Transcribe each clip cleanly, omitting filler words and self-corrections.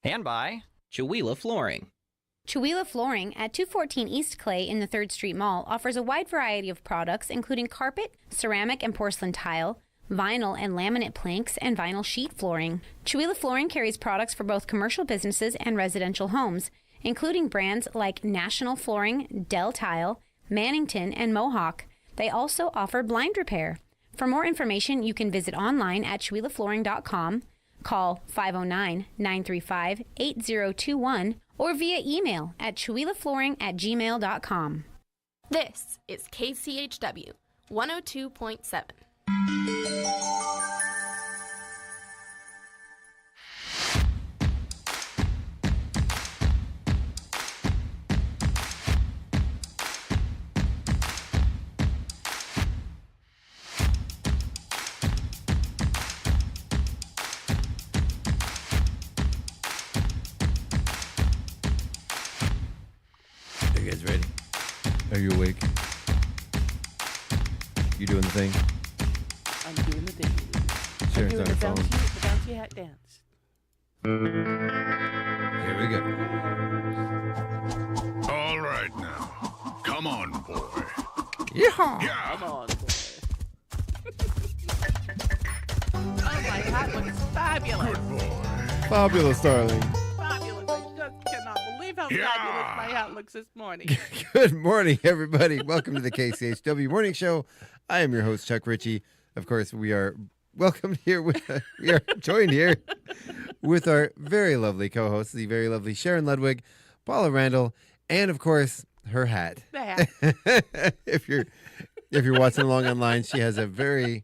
And by Chihuahua Flooring. Chihuahua Flooring at 214 East Clay in the 3rd Street Mall offers a wide variety of products including carpet, ceramic and porcelain tile, vinyl and laminate planks, and vinyl sheet flooring. Chihuahua Flooring carries products for both commercial businesses and residential homes, including brands like National Flooring, Del Tile, Mannington, and Mohawk. They also offer blind repair. For more information, you can visit online at chihuahuaflooring.com, call 509-935-8021, or via email at chihuahuaflooring@gmail.com. This is KCHW 102.7. Are you guys ready? Are you awake? You doing the thing? I'm doing the thing. Sharon's I'm on doing her phone. the bouncy hat dance. Here we go. All right now. Come on, boy. Yeehaw! Come on, boy. Oh, my hat looks fabulous. Good boy. Fabulous, darling. Fabulous. I just cannot believe how fabulous my hat looks this morning. Good morning, everybody. Welcome to the KCHW Morning Show. I am your host, Chuck Ritchie. Of course, we are welcomed here with we are joined here with our very lovely co-hosts, the very lovely Sharon Ludwig, Paula Randall, and of course her hat. The hat. if you're watching along online, she has a very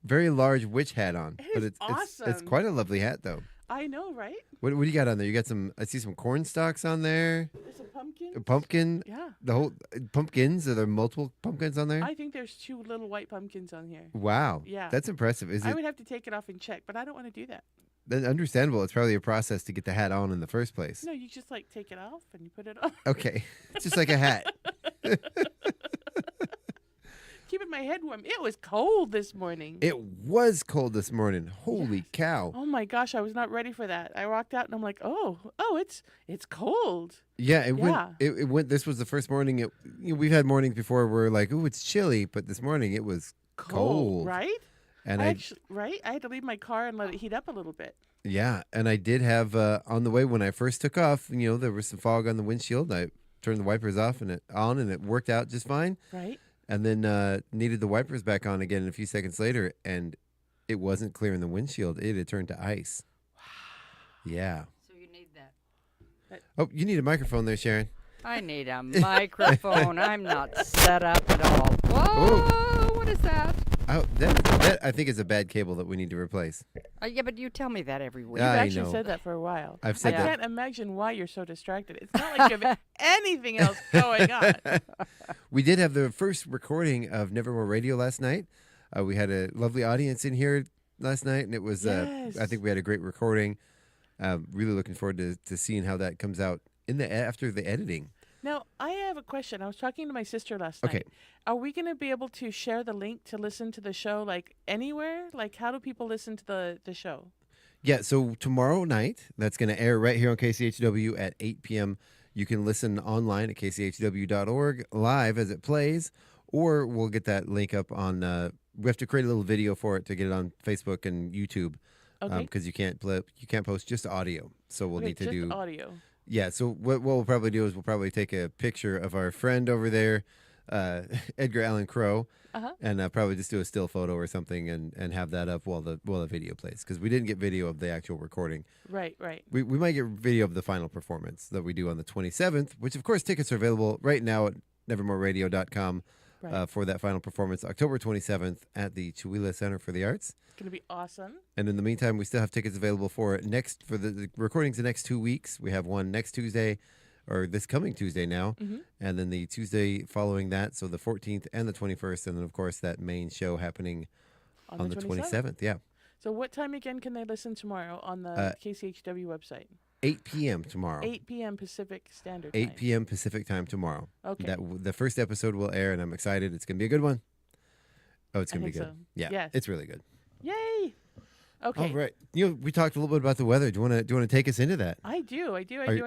large witch hat on. It is It's awesome. quite a lovely hat, though. I know, right? What do you got on there? You got some. I see some corn stalks on there. There's a pumpkin. A pumpkin. Yeah. The whole pumpkins. Are there multiple pumpkins on there? I think there's 2 little white pumpkins on here. Wow. Yeah. That's impressive. Is I it would have to take it off and check, but I don't want to do that. that's understandable? It's probably a process to get the hat on in the first place. No, you just like take it off and you put it on. Okay. It's just like a hat. Keeping my head warm. It was cold this morning. It was cold this morning. Holy cow. Oh my gosh, I was not ready for that. I walked out and I'm like, oh, it's cold. Yeah, it went. Yeah. It went. This was the first morning. We've had mornings before where we're like, "Ooh, it's chilly," but this morning it was cold. Right? And I had to leave my car and let it heat up a little bit. yeah, and I did have on the way when I first took off. There was some fog on the windshield. I turned the wipers off and it worked out just fine. Right? And then needed the wipers back on again a few seconds later, and it wasn't clearing the windshield. It had turned to ice. Wow. Yeah. So you need that. Oh, you need a microphone there, Sharon. I need a microphone. I'm not set up at all. Whoa! Ooh. What is that? Oh, that I think is a bad cable that we need to replace. Yeah, but you tell me that every week. You've I actually know. said that for a while. I've said I that. can't imagine why you're so distracted. It's not like you have anything else going on. We did have the first recording of Nevermore Radio last night. We had a lovely audience in here last night, and it was. Yes. I think we had a great recording. Really looking forward to seeing how that comes out after the editing. Now, I have a question. I was talking to my sister last Okay. night. Are we going to be able to share the link to listen to the show, like, anywhere? Like, how do people listen to the show? Yeah, so tomorrow night, that's going to air right here on KCHW at 8 p.m. You can listen online at kchw.org live as it plays, or we'll get that link up on. We have to create a little video for it to get it on Facebook and YouTube, Okay. because you can't post just audio. So we'll Okay, need to just do. audio. Yeah, so what we'll probably do is we'll probably take a picture of our friend over there, Edgar Allan Crow, and probably just do a still photo or something and have that up while the video plays, because we didn't get video of the actual recording. Right, right. We might get video of the final performance that we do on the 27th, which of course tickets are available right now at nevermoreradio.com Right. for that final performance, October 27th at the Chihuahua Center for the Arts. It's going to be awesome. And in the meantime, we still have tickets available for the recordings the next 2 weeks. We have one next Tuesday, or this coming Tuesday now, and then the Tuesday following that, so the 14th and the 21st, and then, of course, that main show happening on the 27th. Yeah. So what time again can they listen tomorrow on the KCHW website? 8 p.m. tomorrow. 8 p.m. Pacific Standard Time. 8 p.m. Pacific time tomorrow. Okay. The first episode will air, and I'm excited. It's going to be a good one. Oh, it's I going to be think good. so. Yeah, Yes. it's really good. Yay! Okay. All right. We talked a little bit about the weather. Do you want to take us into that? I do. I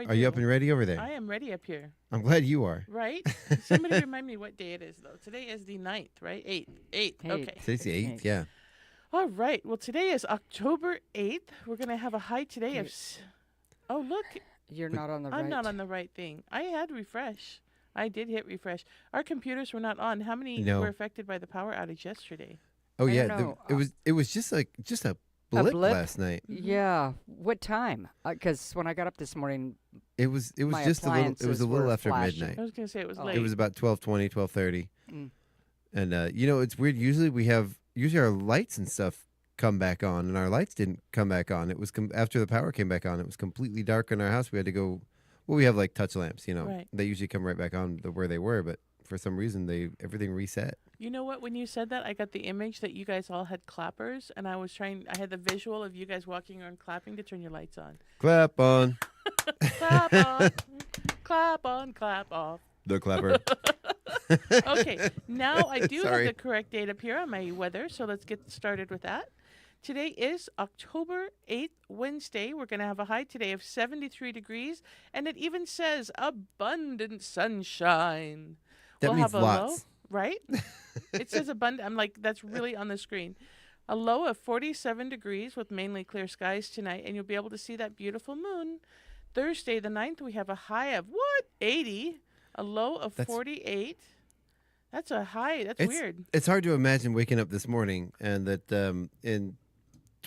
Are you up and ready over there? I am ready up here. I'm glad you are. Right? Somebody remind me what day it is, though. Today is the 9th, right? 8th. 8th. Okay. Today's the 8th, yeah. All right. Well, today is October 8th. We're going to have a high today of... Oh, look. You're not on the right. I'm not on the right thing. I had refresh. I did hit refresh. Our computers were not on. How many were affected by the power outage yesterday? Oh, I yeah. don't It was just a blip last night. Yeah. What time? Because when I got up this morning, It was My just a little. It was appliances a little were after flashing. midnight. I was going to say it was Oh. late. It was about 12:20, 12:30. Mm. And it's weird. Usually our lights and stuff come back on, and our lights didn't come back on. It was after the power came back on. It was completely dark in our house. We had to go. Well, we have like touch lamps. Right. They usually come right back on where they were, but for some reason everything reset. You know what? When you said that, I got the image that you guys all had clappers, and I had the visual of you guys walking around clapping to turn your lights on. Clap on Clap on, clap on, clap off. the clapper. Okay, now I do have Sorry. the correct date up here on my weather, so let's get started with that. Today is October 8th, Wednesday. We're going to have a high today of 73 degrees, and it even says abundant sunshine. That we'll means have a lots. low, right? It says abundant. I'm like, that's really on the screen. A low of 47 degrees with mainly clear skies tonight, and you'll be able to see that beautiful moon. Thursday, the 9th, we have a high of 80, a low of 48. That's a high. That's weird. It's hard to imagine waking up this morning and that in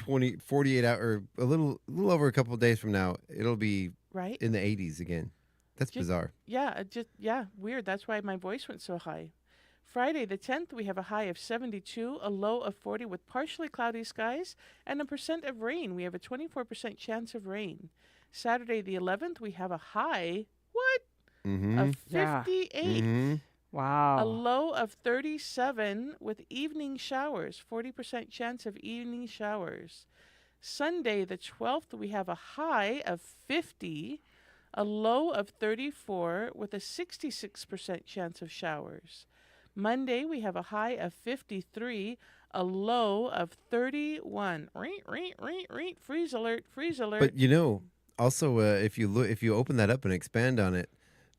48 hours, or a little over a couple of days from now, it'll be Right? in the 80s again. That's bizarre. Yeah, weird. That's why my voice went so high. Friday, the 10th, we have a high of 72, a low of 40 with partially cloudy skies and a percent of rain. We have a 24% chance of rain. Saturday, the 11th, we have a high, Mm-hmm. of Yeah. 58. Mm-hmm. wow. A low of 37 with evening showers, 40% chance of evening showers. Sunday, the 12th, we have a high of 50, a low of 34 with a 66% chance of showers. Monday, we have a high of 53, a low of 31. Freeze alert, freeze alert. But also if you open that up and expand on it,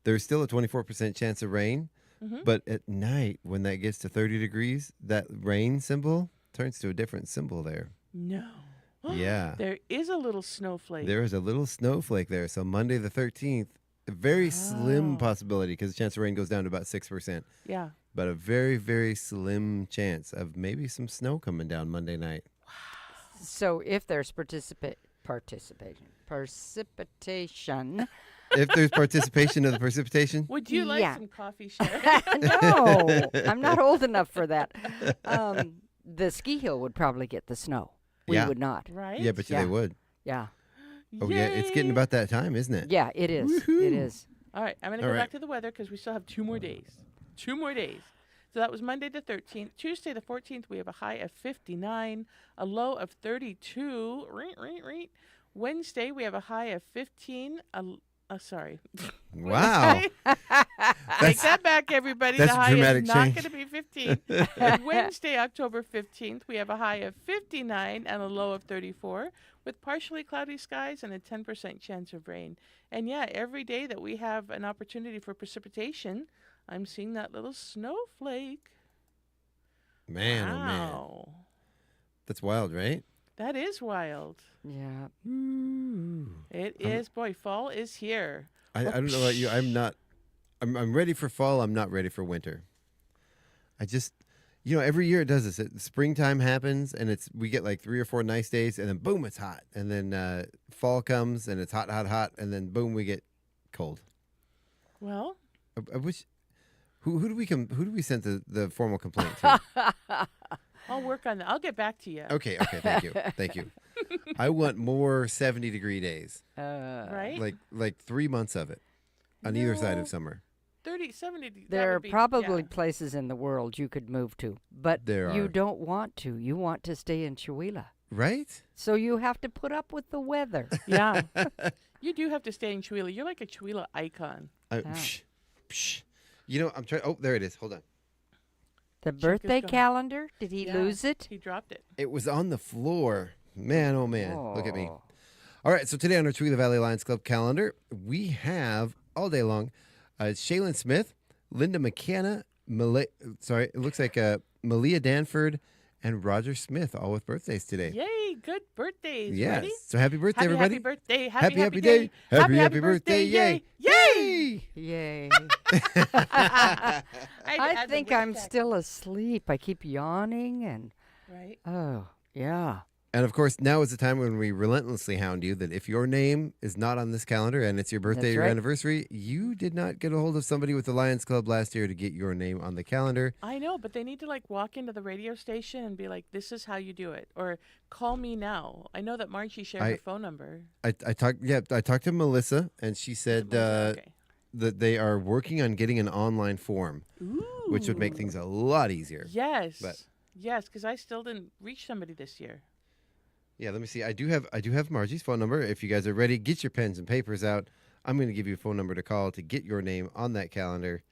there's still a 24% chance of rain. Mhm. But at night, when that gets to 30 degrees, that rain symbol turns to a different symbol there. No. Yeah. There is a little snowflake. There is a little snowflake there. So Monday the 13th, a very slim Oh. possibility because the chance of rain goes down to about 6%. Yeah. But a very, very slim chance of maybe some snow coming down Monday night. So if there's precipitation, If there's participation of the precipitation, Would you like Yeah. some coffee, Sharon? no, I'm not old enough for that. The ski hill would probably get the snow. We Yeah. would not. Right? yeah, but Yeah. they would. Yeah. Oh, yeah, it's getting Yay! about that time, isn't it? Yeah, it is. Woohoo. It is. All right, I'm going to All go right. back to the weather because we still have 2 more days. 2 more days. So that was Monday the 13th. Tuesday the 14th, we have a high of 59, a low of 32. Wednesday, we have a high of 15. Sorry. Wow. Take that back, everybody. that's The a high dramatic is not change. going to be 15. And Wednesday, October 15th, we have a high of 59 and a low of 34 with partially cloudy skies and a 10% chance of rain. And yeah, every day that we have an opportunity for precipitation, I'm seeing that little snowflake. Man, oh man. Wow. That's wild, right? That is wild. Yeah. It is. Boy, fall is here. I don't know about you. I'm ready for fall. I'm not ready for winter. I just, every year it does this. Springtime happens and we get like 3 or 4 nice days and then boom, it's hot. And then fall comes and it's hot. And then boom, we get cold. Well, I wish, who do we send the formal complaint to? I'll work on that. I'll get back to you. Okay. Thank you. I want more 70-degree days. Right? Like 3 months of it on either side No. of summer. 30, 70. that There are would be- probably yeah. places in the world you could move to, but There you are. don't want to. You want to stay in Chihuahua. Right? So you have to put up with the weather. Yeah. You do have to stay in Chihuahua. You're like a Chihuahua icon. Psh. I'm trying. Oh, there it is. Hold on. The Check his birthday gun. calendar, did he Yeah. lose it? He dropped it. It was on the floor Man, oh man, look at me. Oh. All right, so today on our Tweela Valley Lions Club calendar, we have all day long Shaylin Smith, Linda McKenna, it looks like Malia Danford, and Roger Smith, all with birthdays today. Yay, good birthdays. Yes. Ready? So happy birthday, everybody. Happy birthday. Happy day. Happy birthday. Yay. Yay. Yay. I I think I'm still asleep. I keep yawning and, Right. oh, yeah. And of course, now is the time when we relentlessly hound you that if your name is not on this calendar and it's your birthday That's or your right. anniversary, you did not get a hold of somebody with the Lions Club last year to get your name on the calendar. I know, but they need to like walk into the radio station and be like, "This is how you do it," or "Call me now." I know that Margie shared her phone number. I talked to Melissa, and she said Okay. that they are working on getting an online form, which would make things a lot easier. Yes. But- Yes, because I still didn't reach somebody this year. Yeah, let me see. I do have Margie's phone number. If you guys are ready, get your pens and papers out. I'm going to give you a phone number to call to get your name on that calendar.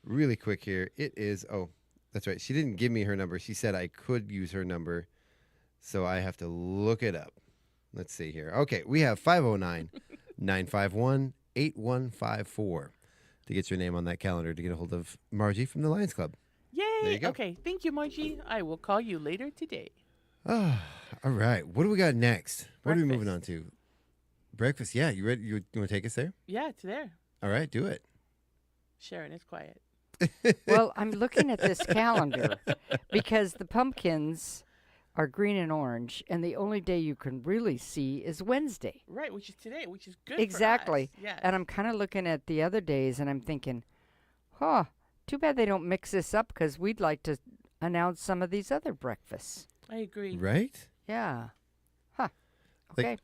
Really quick here. It is, oh, that's right. She didn't give me her number. She said I could use her number, so I have to look it up. Let's see here. Okay, we have 509-951-8154 to get your name on that calendar to get a hold of Margie from the Lions Club. Yay. There you go. Okay. Thank you, Margie. I will call you later today. Oh, all right. What do we got next? What are we moving on Breakfast. to? Breakfast. Yeah, you ready? You want to take us there? Yeah, it's there. All right, do it. Sharon is quiet. Well, I'm looking at this calendar because the pumpkins are green and orange, and the only day you can really see is Wednesday. Right, which is today, which is good Exactly. for us. Yeah. And I'm kind of looking at the other days, and I'm thinking, too bad they don't mix this up because we'd like to announce some of these other breakfasts. I agree. Right? Yeah. Huh. Like- Okay.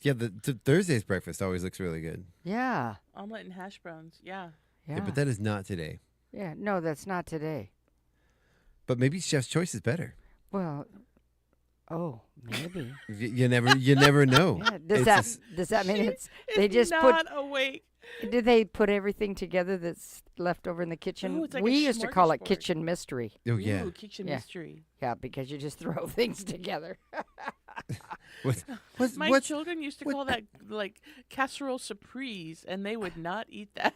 Yeah, the Thursday's breakfast always looks really good. Yeah. Omelet and hash browns. Yeah. Yeah. Yeah, but that is not today. Yeah. No, that's not today. But maybe Chef's Choice is better. Well, maybe. You never know. Yeah. It's Does that mean She they is just not awake. do they put everything together that's left over in the kitchen? Ooh, it's like We a used to call it smorgasbord. kitchen mystery. oh yeah. Ooh, kitchen Yeah. mystery. Yeah, because you just throw things together. What's My what's children used to what- call that like casserole surprise, and they would not eat that.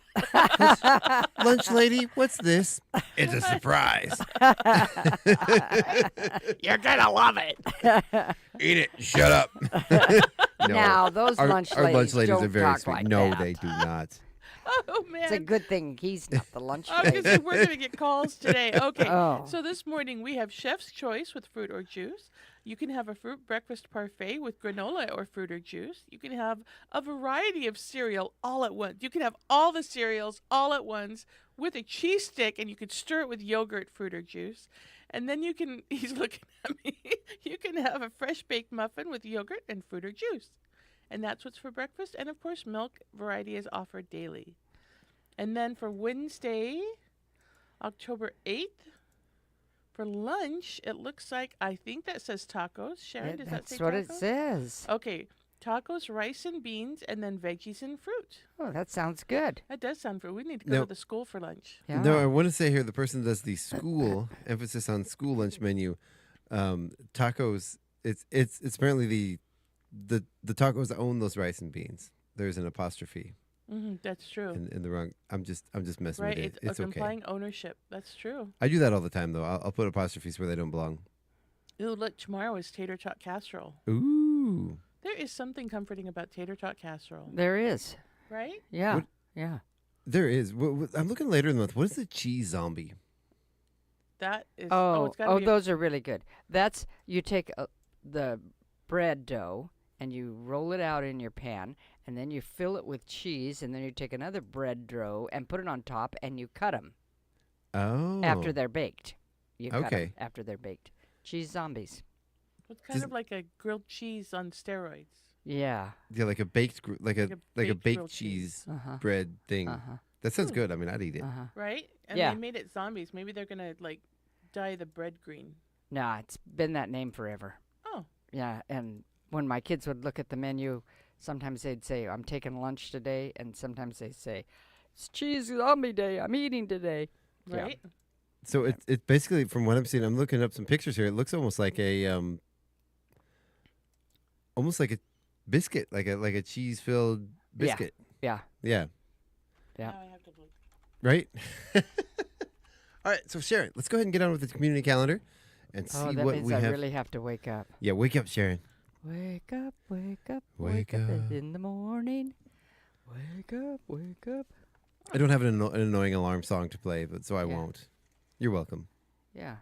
lunch lady? What's this? It's a surprise. You're gonna love it. Eat it. Shut up. No. Now, those our lunch our lunch ladies don't are very talk sweet. like No, that. they do not. Oh man. It's a good thing he's not the lunch I was lady. gonna say, we're gonna get calls today. Okay. Oh. So this morning we have Chef's Choice with fruit or juice. You can have a fruit breakfast parfait with granola or fruit or juice. You can have a variety of cereal all at once. You can have all the cereals all at once with a cheese stick, and you could stir it with yogurt, fruit or juice. And then you can, he's looking at me, you can have a fresh baked muffin with yogurt and fruit or juice. And that's what's for breakfast. And of course, milk variety is offered daily. And then for Wednesday, October 8th, for lunch, it looks like, I think that says tacos. Sharon, does that say That's what tacos? it says. Okay, tacos, rice and beans, and then veggies and fruit. Oh, that sounds good. That does sound fruit. We need to go No. to the school for lunch. Yeah. No, I want to say here the person that does the school emphasis on school lunch menu, tacos. It's apparently the tacos own those rice and beans. There's an apostrophe That's true. in the wrong. I'm just messing Right, with it. it's It's okay. implying ownership. That's true. I do that all the time though. I'll put apostrophes where they don't belong. Ooh, look, tomorrow is tater tot casserole. Ooh. There is something comforting about tater tot casserole, There is. right? Yeah. What- Yeah. There is. I'm looking later in the month. What is the cheese zombie? That is. Oh, it's gotta be. those are really good. That's you take the bread dough and you roll it out in your pan, and then you fill it with cheese, and then you take another bread dough and put it on top, and you cut them Oh. after they're baked. You cut 'em Okay. after they're baked. Cheese zombies. It's kind Does- of like a grilled cheese on steroids. Yeah. Yeah, like a baked like a baked baked grilled cheese. cheese Uh-huh. bread thing. Uh-huh. That sounds good. I mean, I'd eat it. Uh-huh. Right? And Yeah. they made it zombies. Maybe they're gonna like dye the bread green. Nah, it's been that name forever. Oh. Yeah, and when my kids would look at the menu, sometimes they'd say, "I'm taking lunch today," and sometimes they'd say, "It's cheese zombie day. I'm eating today." Yeah. Right? So it basically, from what I'm seeing, I'm looking up some pictures here. It looks almost like a almost like a biscuit, like a cheese-filled biscuit. Yeah. Yeah. Yeah. Now I have to look. Right? All right, so Sharon, let's go ahead and get on with the community calendar and see Oh, that what means we I have. really have to wake up. Yeah, wake up, Sharon. Wake up, wake up, Wake wake up up. in the morning. Wake up, wake up. I don't have an annoying alarm song to play, but so I Yeah. won't. You're welcome. Yeah.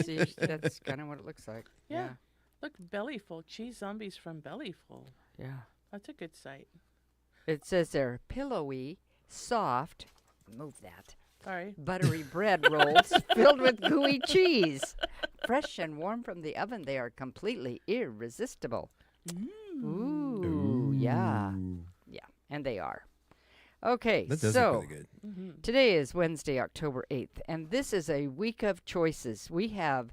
See, that's kind of what it looks like. Yeah. Look, Bellyful. Cheese zombies from Bellyful. Yeah. That's a good site. It says they're pillowy, soft. Move that. Sorry. Buttery bread rolls filled with gooey cheese. Fresh and warm from the oven, they are completely irresistible. Ooh, yeah. Yeah, and they are. Okay, That does so look really good. Mm-hmm. today is Wednesday, October 8th, and this is a week of choices. We have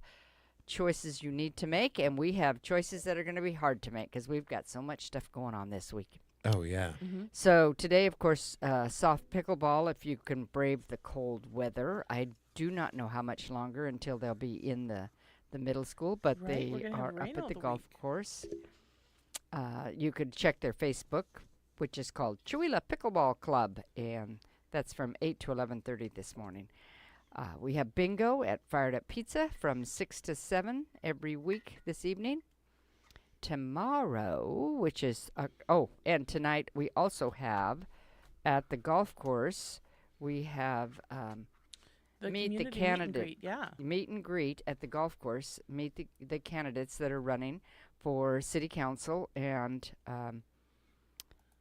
choices you need to make, and we have choices that are going to be hard to make because we've got so much stuff going on this week. Oh, yeah. Mm-hmm. So today, of course, soft pickleball if you can brave the cold weather. I do not know how much longer until they'll be in the middle school, but Right, we're they gonna have are rain up at all the the golf week. course. You could check their Facebook, which is called Chewila Pickleball Club, and that's from 8 to 11:30 this morning. We have bingo at Fired Up Pizza from 6 to 7 every week this evening. Tomorrow, which is, and tonight we also have at the golf course, we have The Meet the community candidate. Meet and greet, yeah. meet and greet at the golf course, meet the candidates that are running for city council, and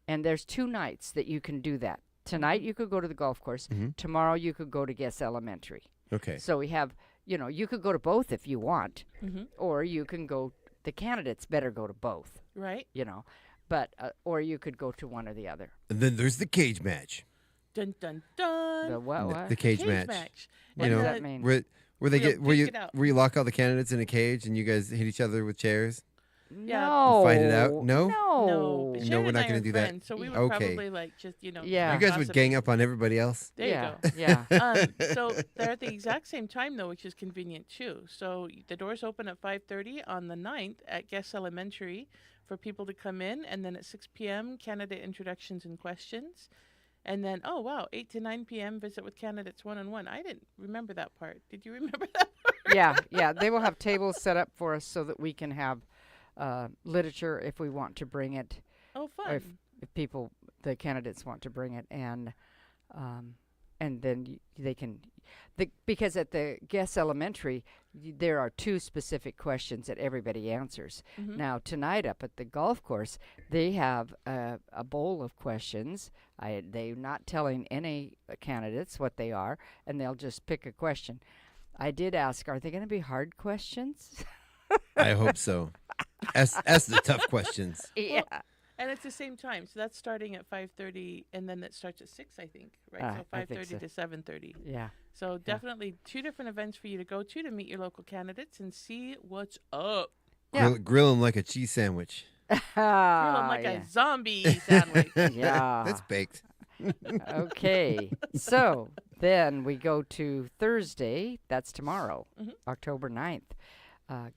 there's 2 nights that you can do that. Tonight you could go to the golf course. Mhm. Tomorrow you could go to Guess Elementary. Okay. So we have, you could go to both if you want, Mm-hmm. or you can go. The candidates better go to both, Right. but or you could go to one or the other. And then there's the cage match. Dun dun dun. The what? The cage match. What You does know, that mean? Where they We'll get where pick you it out. where you lock all the candidates in a cage and you guys hit each other with chairs. Yeah. No. Fight it out? No? No, No. but No, Sharon we're and not I gonna are do that. friends, so we would Okay. probably just Yeah. You guys would gossip. gang up on everybody else. There yeah. you go. Yeah. So they're at the exact same time though, which is convenient too. So the doors open at 5:30 on the 9th at Guess Elementary for people to come in, and then at 6 p.m. candidate introductions and questions, and then 8 to 9 p.m. visit with candidates one-on-one. I didn't remember that part. Did you remember that part? Yeah. They will have tables set up for us so that we can have literature if we want to bring it. Oh, Or fun. if the candidates want to bring it, and then they can, because at the Guess Elementary, there are 2 specific questions that everybody answers. Mhm. Now tonight up at the golf course, they have a bowl of questions. They're not telling any candidates what they are, and they'll just pick a question. I did ask, are they going to be hard questions? I hope so. Ask the tough questions. Yeah. And it's the same time, so that's starting at 5:30, and then that starts at 6, I think, right? So I think 5:30 so. to 7:30. Yeah. So definitely 2 different events for you to go to meet your local candidates and see what's up. Yeah. Grill them like a cheese sandwich. Grill 'em like yeah. a zombie sandwich. Yeah. That's baked. Okay. So then we go to Thursday. That's tomorrow, Mhm. October 9th.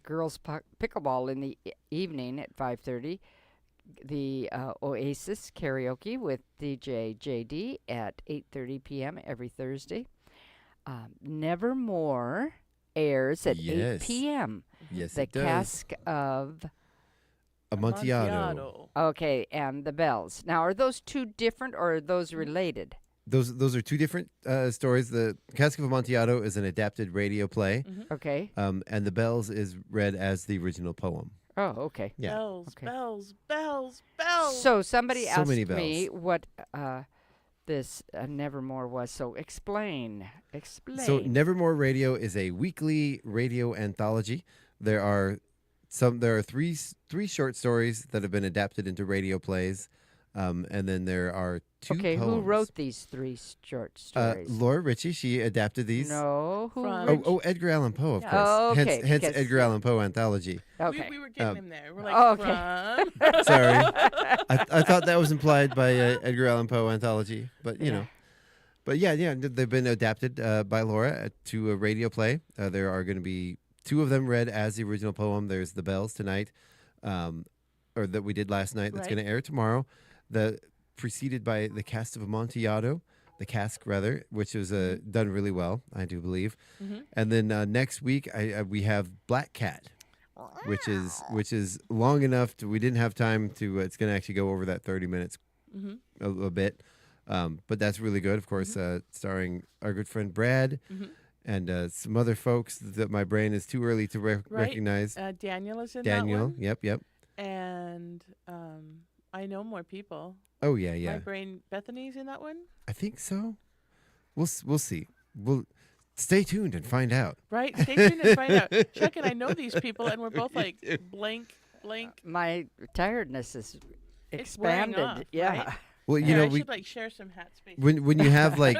Girls pickleball in the evening at 5:30. The Oasis karaoke with DJ JD at 8:30 p.m. every Thursday. Nevermore airs at 8 Yes. p.m. Yes, The it does. Cask of Amontillado. okay, and the Bells. Now, are those 2 different or are those related? Those are 2 different stories. The Cask of Amontillado is an adapted radio play, Okay. and The Bells is read as the original poem. Oh, okay. Yeah. Bells, Okay. bells, bells, bells. So somebody So asked many me what this Nevermore was. So explain. So Nevermore Radio is a weekly radio anthology. There are 3 short stories that have been adapted into radio plays, and then there are 2 okay, poems. who wrote these 3 short stories? Laura Ritchie. She adapted these. No, who From- wrote? Oh, Edgar Allan Poe, of Yeah. course. Oh, okay, Hence because- Edgar Allan Poe anthology. Okay. We were getting him there. We're like, Okay. from. Sorry, I thought that was implied by Edgar Allan Poe anthology, but you know. But yeah, they've been adapted by Laura to a radio play. There are going to be 2 of them read as the original poem. There's The Bells tonight. or that we did last night. That's Right. going to air tomorrow. Preceded by the cast of Amontillado, the cask rather, which was done really well, I do believe. Mhm. And then next week we have Black Cat, which is long enough we didn't have time to. It's going to actually go over that 30 minutes Mhm. a bit, but that's really good. Of course, starring our good friend Brad. Mhm. And some other folks that my brain is too early to Right. recognize. Daniel is in Daniel, that one. yep. And I know more people. Oh yeah. My brain, Bethany's in that one. I think so. We'll see. We'll stay tuned and find out. Right. Stay tuned and find out. Chuck and I know these people, and we're both like blank. My tiredness is It's wearing expanded. off, Yeah. right? Well, you Yeah, know, I we should like share some hat space. when you have like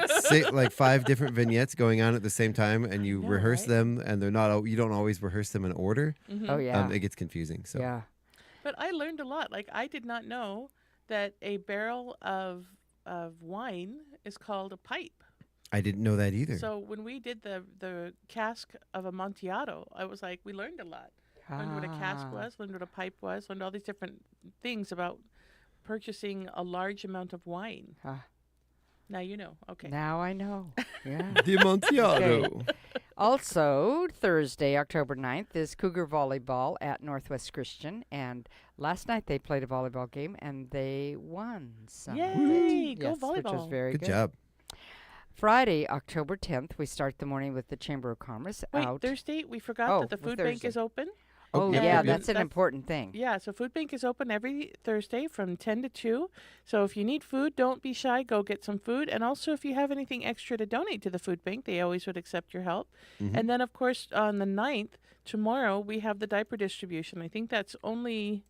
like 5 different vignettes going on at the same time, and you know, rehearse right? them, and they're not. You don't always rehearse them in order. Mhm. Oh yeah. It gets confusing. So Yeah. But I learned a lot. Like I did not know that a barrel of wine is called a pipe. I didn't know that either. So when we did the cask of Amontillado, I was like, we learned a lot. Learned what a cask was, learned what a pipe was, learned all these different things about purchasing a large amount of wine. Ah. Now you know. Okay. Now I know. Yeah. the Amontillado. Also, Thursday, October 9th, is Cougar Volleyball at Northwest Christian. And last night they played a volleyball game and they won some of it. Yay! Go Yes, which was volleyball. very Good good. job. Friday, October 10th, we start the morning with the Chamber of Commerce Wait, out. Thursday, we forgot Oh, that the well, food bank Thursday. is open. Oh, yeah, yeah, yeah. that's an That's- important thing. Yeah, so food bank is open every Thursday from 10 to 2. So if you need food, don't be shy. Go get some food. And also, if you have anything extra to donate to the food bank, they always would accept your help. Mhm. And then, of course, on the 9th, tomorrow, we have the diaper distribution. I think that's only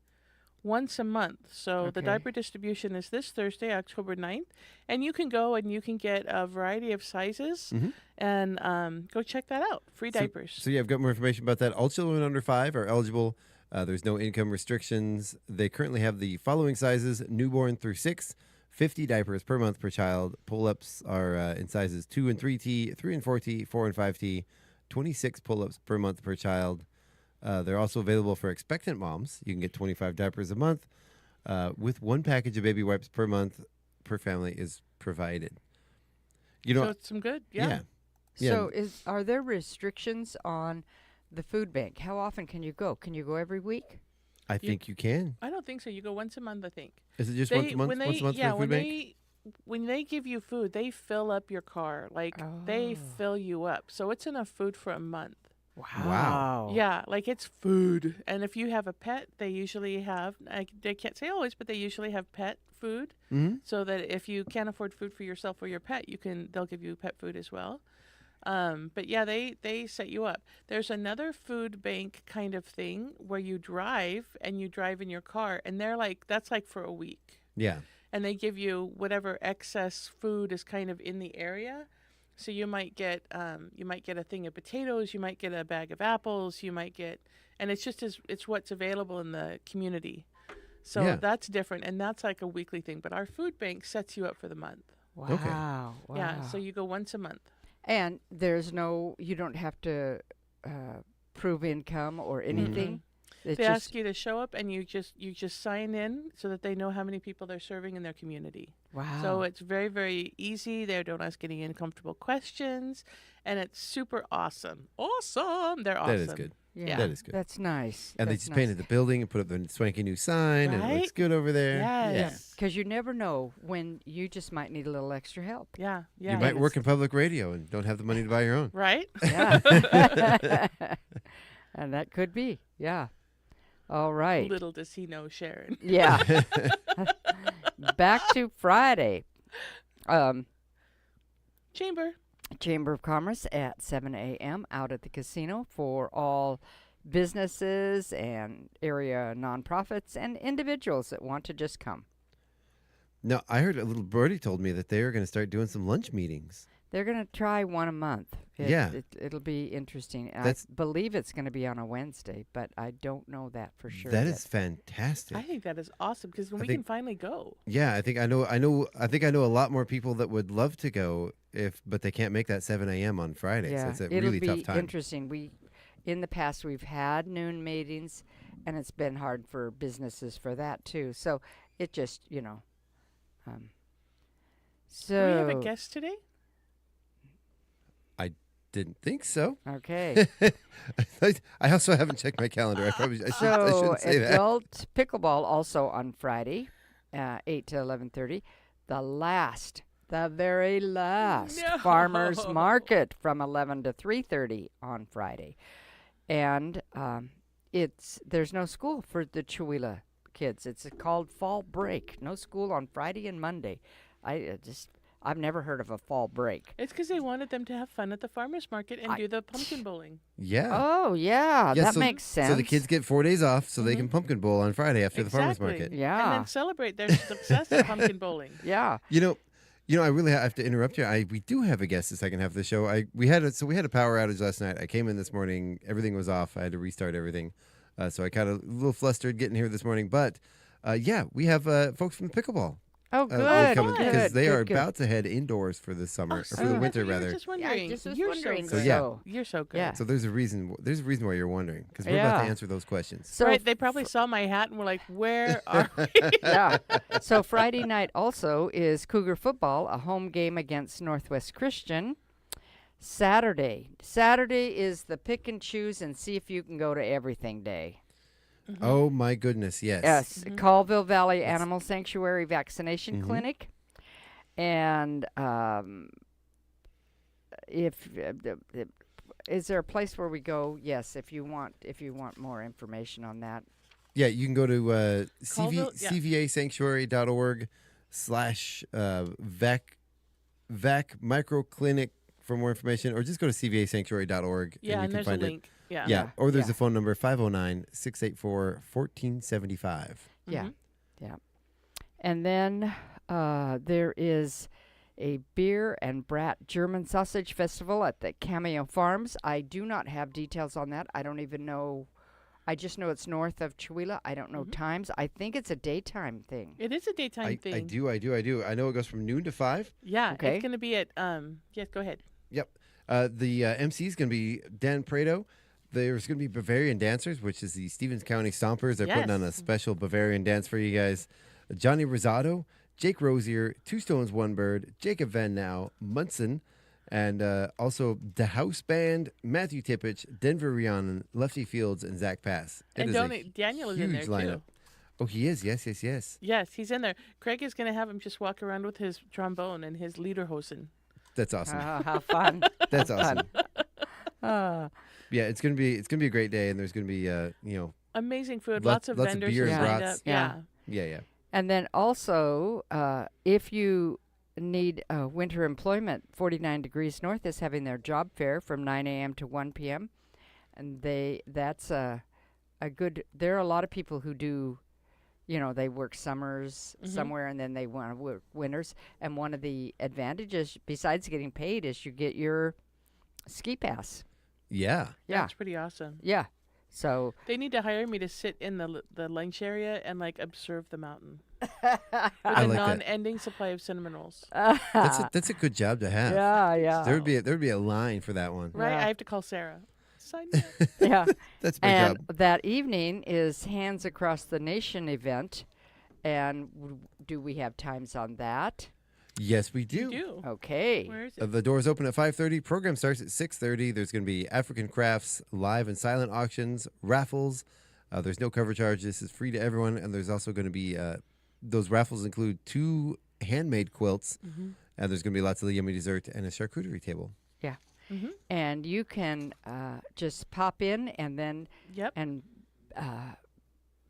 once a month. So the Okay. diaper distribution is this Thursday, October 9th. And you can go and you can get a variety of sizes Mhm. and go check that out. Free diapers. So yeah, I've got more information about that. All children under 5 are eligible. There's no income restrictions. They currently have the following sizes: newborn through 6, 50 diapers per month per child. Pull-ups are in sizes 2 and 3T, 3 and 4T, 4 and 5T, 26 pull-ups per month per child. They're also available for expectant moms. You can get 25 diapers a month with 1 package of baby wipes per month per family is provided. You know, So it's some good. Yeah. Yeah. So, are there restrictions on the food bank? How often can you go? Can you go every week? I think you can. I don't think so. You go once a month, I think. Is it just once a month? When they, Once a month yeah, for the when food bank? when they give you food, they fill up your car. Like they Oh. fill you up. So it's enough food for a month. Wow. Yeah, like it's food. And if you have a pet, they usually have, they can't say always, but they usually have pet food. Mm-hmm. So that if you can't afford food for yourself or your pet, they'll give you pet food as well. But yeah, they set you up. There's another food bank kind of thing where you drive and you drive in your car, and that's like for a week. Yeah. And they give you whatever excess food is kind of in the area. So you might get a thing of potatoes, you might get a bag of apples, you might get, and it's what's available in the community. So Yeah. that's different, and that's like a weekly thing. But our food bank sets you up for the month. Wow. Wow. Yeah, so you go once a month. And you don't have to prove income or anything. It's They just, ask you to show up, and you just sign in so that they know how many people they're serving in their community. wow. So it's very, very easy. They don't ask any uncomfortable questions, and it's super awesome. Awesome! They're awesome. That is good. yeah, that is good. That's nice. And they That's just nice. painted the building and put up the swanky new sign, and it looks Right? good over there. Yes. Because you never know when you just might need a little extra help. Yeah. Yeah. Yeah. You might work in public radio and don't have the money to buy your own. Right? Yeah. And that could be. Yeah. All right. Little does he know, Sharon. Yeah. Back to Friday. Chamber. Chamber of Commerce at 7 a.m. out at the casino for all businesses and area nonprofits and individuals that want to just come. No, I heard a little birdie told me that they are going to start doing some lunch meetings. They're going to try one a month. Yeah. It'll be interesting. That's- I believe it's going to be on a Wednesday, but I don't know that for sure. That yet. is fantastic. I think that is awesome because we think- can finally go. Yeah, I think I know a lot more people that would love to go but they can't make that 7 a.m. on Friday. So it's a it'll really be tough time. interesting. In the past we've had noon meetings, and it's been hard for businesses for that too. So it just, so Do we have a guest today? I didn't think so. Okay. I also haven't checked my calendar. I shouldn't say that. Adult pickleball also on Friday, 8 to 11:30. The very last farmers market from 11 to 3:30 on Friday, and there's no school for the Chihuahua kids. It's called fall break. No school on Friday and Monday. I've never heard of a fall break. It's because they wanted them to have fun at the farmer's market and do the pumpkin bowling. Yeah. Oh, yeah. That makes sense. So the kids get 4 days off so they can pumpkin bowl on Friday after the farmer's Exactly. market. Yeah. And then celebrate their success at pumpkin bowling. Yeah. I really have to interrupt you. We do have a guest the second half of the show. We had a power outage last night. I came in this morning. Everything was off. I had to restart everything. So I got a little flustered getting here this morning. But, we have folks from the pickleball. Oh, good. Because they are about to head indoors for the summer, or for the winter, rather. Just wondering. I just was You're wondering. So good. So, You're so good. Yeah. So there's a reason why you're wondering, because we're about to answer those questions. So Right, they probably saw my hat and were like, where are we? yeah. So Friday night also is Cougar football, a home game against Northwest Christian. Saturday is the pick and choose and see if you can go to everything day. Mm-hmm. Oh my goodness, yes. Yes, Colville Valley Animal Sanctuary Vaccination Clinic, and is there a place where we go? Yes, if you want more information on that. Yeah, you can go to Colville, cvasanctuary.org/vac microclinic for more information, or just go to cvasanctuary.org Yeah, and and you there's can a find it. link. Yeah. Yeah, or there's a phone number 509-684-1475. Yeah, yeah. And then there is a beer and brat German sausage festival at the Cameo Farms. I do not have details on that. I don't even know. I just know it's north of Chihuahua. I don't know times. I think it's a daytime thing. It is a daytime thing. I do. I know it goes from noon to 5. Yeah, Okay. it's going to be at, yes, go ahead. Yep. The MC is going to be Dan Prado. There's going to be Bavarian Dancers, which is the Stevens County Stompers. They're putting on a special Bavarian dance for you guys. Johnny Rosado, Jake Rosier, Two Stones, One Bird, Jacob Van Now, Munson, and also the House Band, Matthew Tippich, Denver Rhiannon, Lefty Fields, and Zach Pass. And Daniel is in there, lineup. too. Oh, he is? Yes. Yes, he's in there. Craig is going to have him just walk around with his trombone and his lederhosen. That's awesome. How fun. That's awesome. Yeah, it's gonna be a great day, and there's gonna be Amazing food, Lots lots of of vendors beer and lined brats. up. Yeah. Yeah. And then also, if you need winter employment, 49 Degrees North is having their job fair from 9 a.m. to 1 p.m. And that's a good. There are a lot of people who do, they work summers somewhere and then they want to work winters. And one of the advantages, besides getting paid, is you get your ski pass. Yeah. That's pretty awesome. Yeah. So They need to hire me to sit in the lunch area and observe the mountain with I a like that. non-ending supply of cinnamon rolls. That's a good job to have. yeah. There would be a line for that one. Right? Yeah. I have to call Sarah. Sign me up. Yeah. That's a big And job. that evening is Hands Across the Nation event. And do we have times on that? Yes, we do. You do. Okay. Where is it? The doors open at 5:30. Program starts at 6:30. There's going to be African crafts, live and silent auctions, raffles. There's no cover charge. This is free to everyone. And there's also going to be those raffles include 2 handmade quilts, and there's going to be lots of yummy dessert and a charcuterie table. Yeah. Mm-hmm. And you can just pop in and then Yep.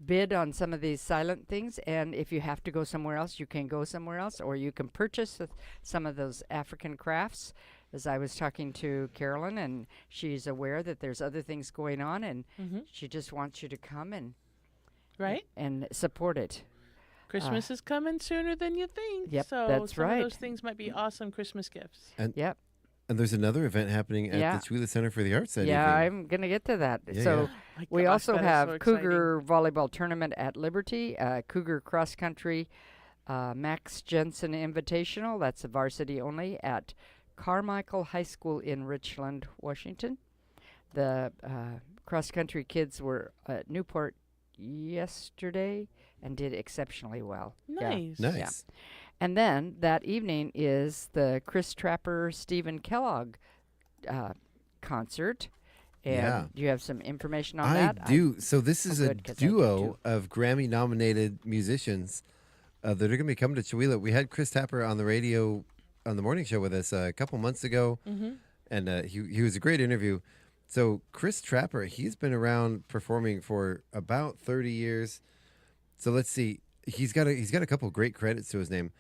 bid on some of these silent things. And if you have to go somewhere else, you can go somewhere else, or you can purchase some of those African crafts. As I was talking to Carolyn, and she's aware that there's other things going on, and she just wants you to come Right? and support it. Christmas is coming sooner than you think. Yep, so that's some right. of those things might be awesome Christmas gifts. Yep. And there's another event happening at Yeah. the Chihuahua Center for the Arts that Yeah, evening. I'm going to get to that. Yeah, So yeah. My we gosh, also that is have so exciting. Cougar Volleyball Tournament at Liberty, Cougar Cross Country, Max Jensen Invitational. That's a varsity only at Carmichael High School in Richland, Washington. The cross country kids were at Newport yesterday and did exceptionally well. Nice. Yeah. Nice. And then that evening is the Chris Trapper, Stephen Kellogg concert. And Yeah. do you have some information on I that? do. So this is a good, 'cause I do duo too. of Grammy-nominated musicians that are going to be coming to Chihuahua. We had Chris Tapper on the radio on the morning show with us a couple months ago, and he was a great interview. So Chris Trapper, he's been around performing for about 30 years. So let's see. He's got a couple great credits to his name.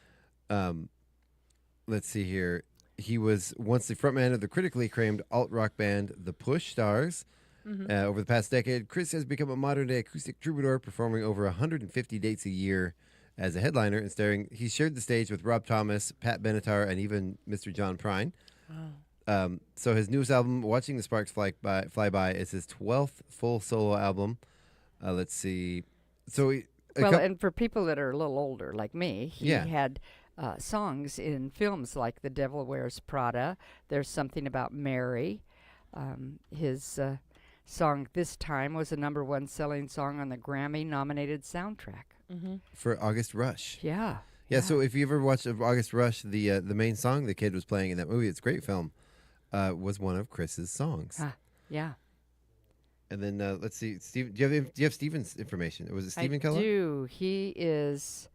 Let's see here. He was once the frontman of the critically acclaimed alt-rock band The Push Stars. Over the past decade, Chris has become a modern-day acoustic troubadour, performing over 150 dates a year as a headliner and starring. He shared the stage with Rob Thomas, Pat Benatar, and even Mr. John Prine. Wow. So his newest album, Watching the Sparks Fly By, is his 12th full solo album. Let's see. So and for people that are a little older, like me, he Yeah. had songs in films like The Devil Wears Prada. There's Something About Mary. His song This Time was a #1 selling song on the Grammy-nominated soundtrack. for August Rush. Yeah. Yeah, so if you ever watched August Rush, the main song the kid was playing in that movie, it's a great film, was one of Chris's songs. Yeah. And then let's see, Steve, do you have Steven's information? Was it Stephen Keller? I do. He is.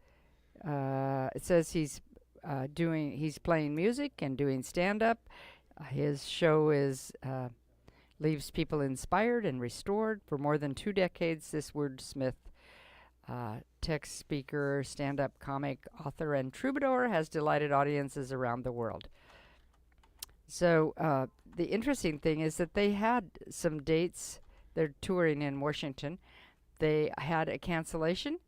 It says he's playing music and doing stand-up. His show is leaves people inspired and restored. For more than 2 decades, this wordsmith, text speaker, stand-up comic, author, and troubadour has delighted audiences around the world. So the interesting thing is that they had some dates. They're touring in Washington. They had a cancellation,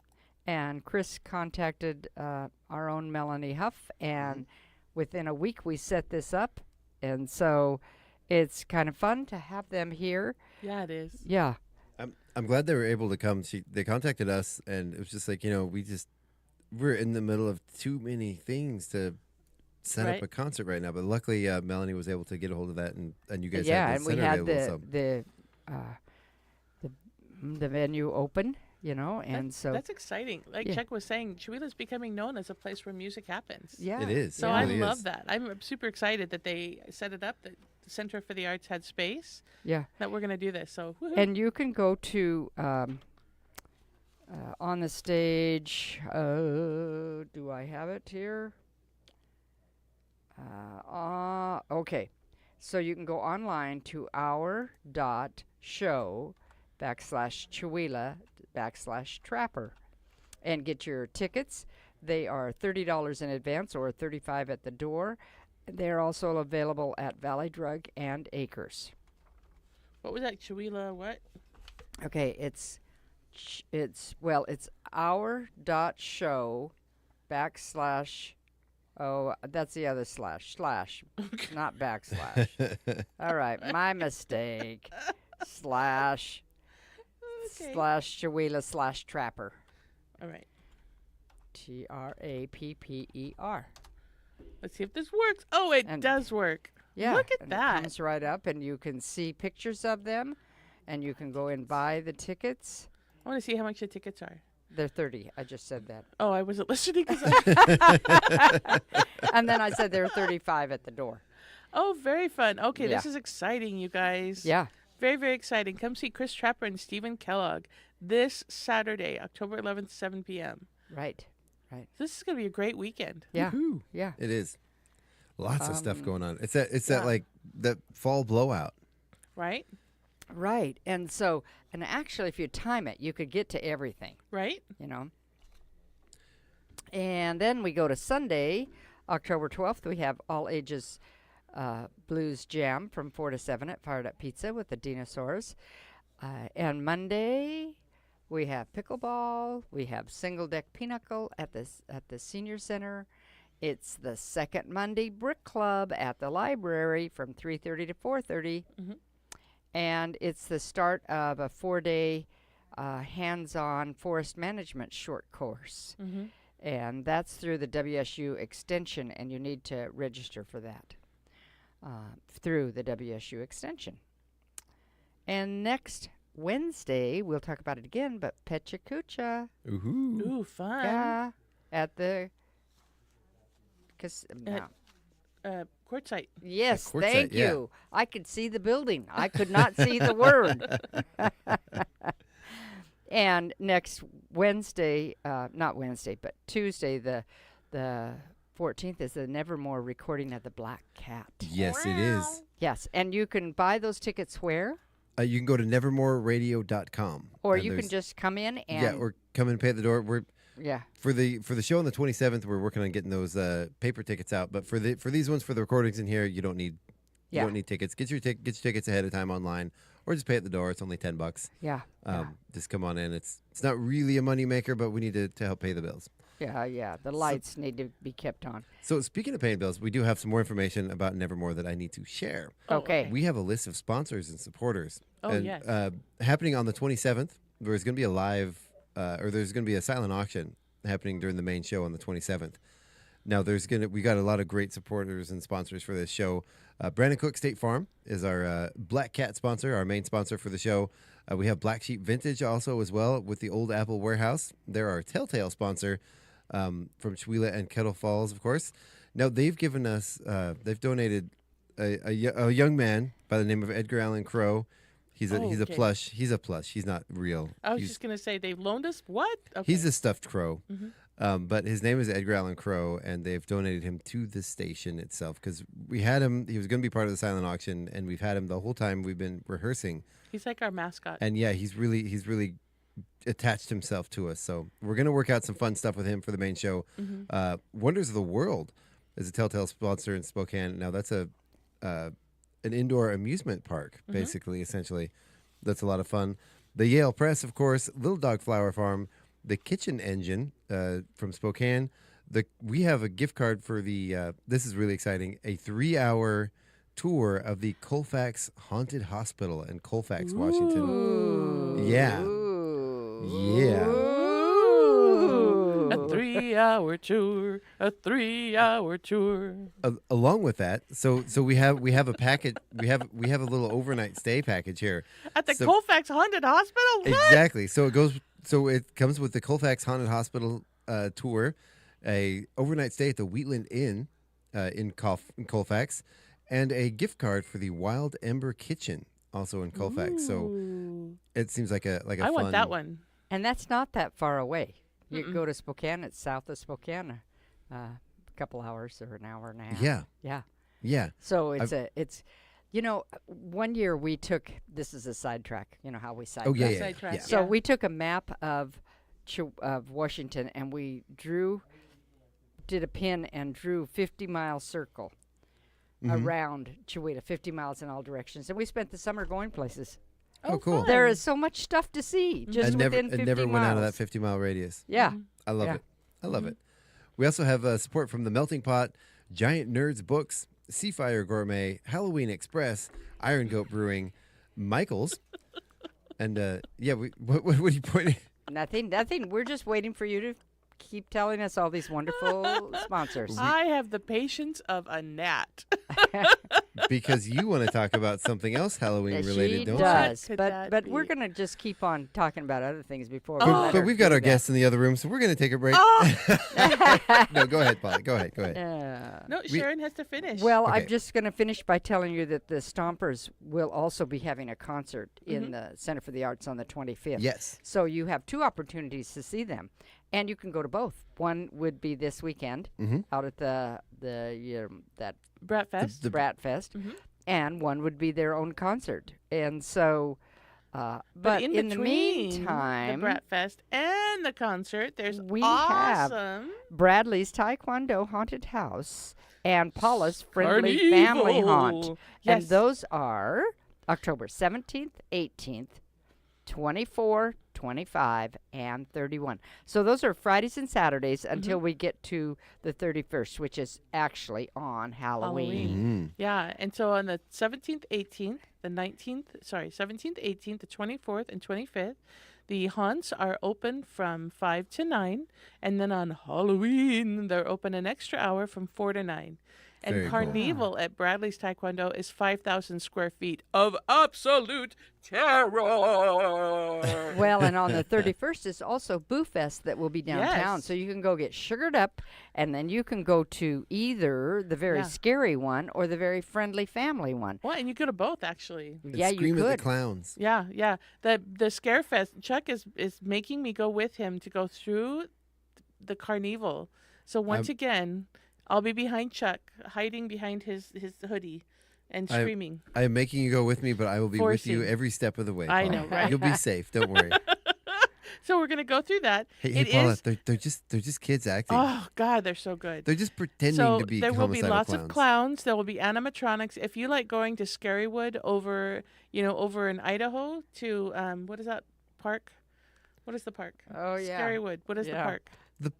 and Chris contacted our own Melanie Huff, and within a week we set this up. And so it's kind of fun to have them here. Yeah, it is. Yeah. I'm glad they were able to come. They contacted us, and it was just like, we're in the middle of too many things to set up Right. a concert right now. But luckily, Melanie was able to get a hold of that, and you guys Yeah, had the and we center had available. the venue open, and so That's exciting. Like Yeah. Chuck was saying, Chihuahua's becoming known as a place where music happens. yeah, It is. So It I really love is. that. I'm super excited that they set it up, that the Center for the Arts had space, yeah. that we're going to do this. So, woohoo. And you can go to on the stage. Do I have it here? Okay. So you can go online to our.show/Chihuahua/Trapper and get your tickets. They are $30 in advance or $35 at the door. They're also available at Valley Drug and Acres. What was that? Chihuahua what? Okay, it's our.show/ oh, that's the other slash, not backslash. All right, my mistake. Slash Okay. Chihuahua/Trapper. All right. TRAPPER. Let's see if this works. Oh, it And- does work. Yeah, Look at and that. It comes right up, and you can see pictures of them, and you can go and buy the tickets. I want to see how much the tickets are. They're 30. I just said that. Oh, I wasn't listening. And then I said they're 35 at the door. Oh, very fun. Okay, this Yeah. is exciting, you guys. Yeah. Very, very exciting. Come see Chris Trapper and Stephen Kellogg this Saturday, October 11th, 7 p.m. Right. This is going to be a great weekend. Yeah. Woohoo. Yeah. It is. Lots of stuff going on. It's that yeah. like that fall blowout. Right? Right. And so, and actually, if you time it, you could get to everything, Right? And then we go to Sunday, October 12th. We have all ages blues jam from 4 to 7 at Fired Up Pizza with the dinosaurs. And Monday, we have pickleball. We have single deck pinochle at the senior center. It's the second Monday Brick Club at the library from 3:30 to 4:30. And it's the start of a 4-day hands-on forest management short course. And that's through the WSU Extension, and you need to register for that through the WSU Extension. And next Wednesday, we'll talk about it again, but Pecha Kucha. Ooh. Ooh, fun. Yeah. At the. Quartzsite. Yes, Quartzsite, thank yeah. you. I could see the building. I could not see the word. And next Wednesday, not Wednesday, but Tuesday, the 14th is the Nevermore recording of the Black Cat. Yes, it is. Yes, and you can buy those tickets where? You can go to nevermoreradio.com. Or and you can there's- just come in and Yeah, or come and pay at the door. We're yeah. for the show on the 27th. We're working on getting those paper tickets out. But for these ones, for the recordings in here, you don't need tickets. Get your tickets ahead of time online, or just pay at the door. It's only $10. Yeah. Just come on in. It's not really a moneymaker, but we need to help pay the bills. Yeah. The lights need to be kept on. So speaking of paying bills, we do have some more information about Nevermore that I need to share. Okay. We have a list of sponsors and supporters. Oh, and, yes. Happening on the 27th, there's going to be a live, there's going to be a silent auction happening during the main show on the 27th. Now, we got a lot of great supporters and sponsors for this show. Brandon Cook State Farm is our Black Cat sponsor, our main sponsor for the show. We have Black Sheep Vintage also as well with the Old Apple Warehouse. They're our Telltale sponsor from Chewila and Kettle Falls, of course. Now, they've given us, they've donated a young man by the name of Edgar Allan Crow. He's a plush. He's a plush. He's not real. I was just going to say, they've loaned us what? Okay. He's a stuffed crow. But his name is Edgar Allan Crow, and they've donated him to the station itself because we had him. He was going to be part of the silent auction, and we've had him the whole time we've been rehearsing. He's like our mascot. And yeah, he's really attached himself to us. So we're going to work out some fun stuff with him for the main show. Wonders of the World is a Telltale sponsor in Spokane. Now that's an indoor amusement park, basically, essentially. That's a lot of fun. The Yale Press, of course, Little Dog Flower Farm, the Kitchen Engine from Spokane. We have a gift card for the, this is really exciting, a 3-hour tour of the Colfax Haunted Hospital in Colfax, Washington. Ooh. Yeah. Yeah. A 3-hour tour. A 3-hour tour. Along with that, so we have a packet. We have a little overnight stay package here. At the Colfax Haunted Hospital? What? Exactly. So it comes with the Colfax Haunted Hospital tour, a overnight stay at the Wheatland Inn in Colfax, and a gift card for the Wild Ember Kitchen, also in Colfax. So it seems like a I fun. want that one. And that's not that far away. You can go to Spokane. It's south of Spokane, a couple hours or an hour and a half. Yeah. Yeah. So it's one year we took, this is a sidetrack, you know how we sidetrack. Oh yeah. Sidetrack. So we took a map of Washington and we did a pin and drew 50-mile circle around Chewita, 50 miles in all directions. And we spent the summer going places. Oh, cool. There is so much stuff to see just within 50 miles. It never went out of that 50-mile radius. Yeah. I love it. I love it. We also have support from the Melting Pot, Giant Nerds Books, Seafire Gourmet, Halloween Express, Iron Goat Brewing, Michael's, and what are you pointing? Nothing. We're just waiting for you to keep telling us all these wonderful sponsors. I have the patience of a gnat. Because you want to talk about something else Halloween related, don't does. What could But that we're be? going to just keep on talking about other things before you? we let But her we've got do our that. guests in the other room, so we're going to take a break. No, go ahead, Paula. Go ahead. No, Sharon has to finish. Well, Okay. I'm just going to finish by telling you that the Stompers will also be having a concert in the Center for the Arts on the 25th. Yes. So you have two opportunities to see them, and you can go to both. One would be this weekend out at that Bratfest. Bratfest, and one would be their own concert. And so, but in the between meantime, the Bratfest and the concert, there's we have awesome Bradley's Taekwondo Haunted House and Paula's Friendly Family Haunt. Carnival. And Yes. those are October 17th, 18th, 24, 25, and 31. So those are Fridays and Saturdays until we get to the 31st, which is actually on Halloween. Yeah, and so on the 17th, 18th, the 17th, 18th, the 24th, and 25th, the haunts are open from 5 to 9, and then on Halloween, they're open an extra hour from 4 to 9. And Very cool. Carnival at Bradley's Taekwondo is 5,000 square feet of absolute terror. Well, and on the 31st is also Boo Fest that will be downtown. Yes. So you can go get sugared up, and then you can go to either the very scary one or the very friendly family one. Well, and you go to both, actually. And Yeah, you scream at the could. clowns. Yeah, yeah. The Scare Fest, Chuck is making me go with him to go through the Carnival. So once again, I'll be behind Chuck, hiding behind his hoodie and screaming. I am making you go with me, but I will be with you Forcing. every step of the way. I Paula. know, right? You'll be safe. Don't worry. So we're going to go through that. Hey, It Paula, is- they're just kids acting. Oh, God, they're so good. They're just pretending So to be there will be homicidal lots clowns. of clowns. There will be animatronics. If you like going to Scarywood over in Idaho to what is that park? What is the park? Oh, yeah. Scarywood. What is the Yeah. park?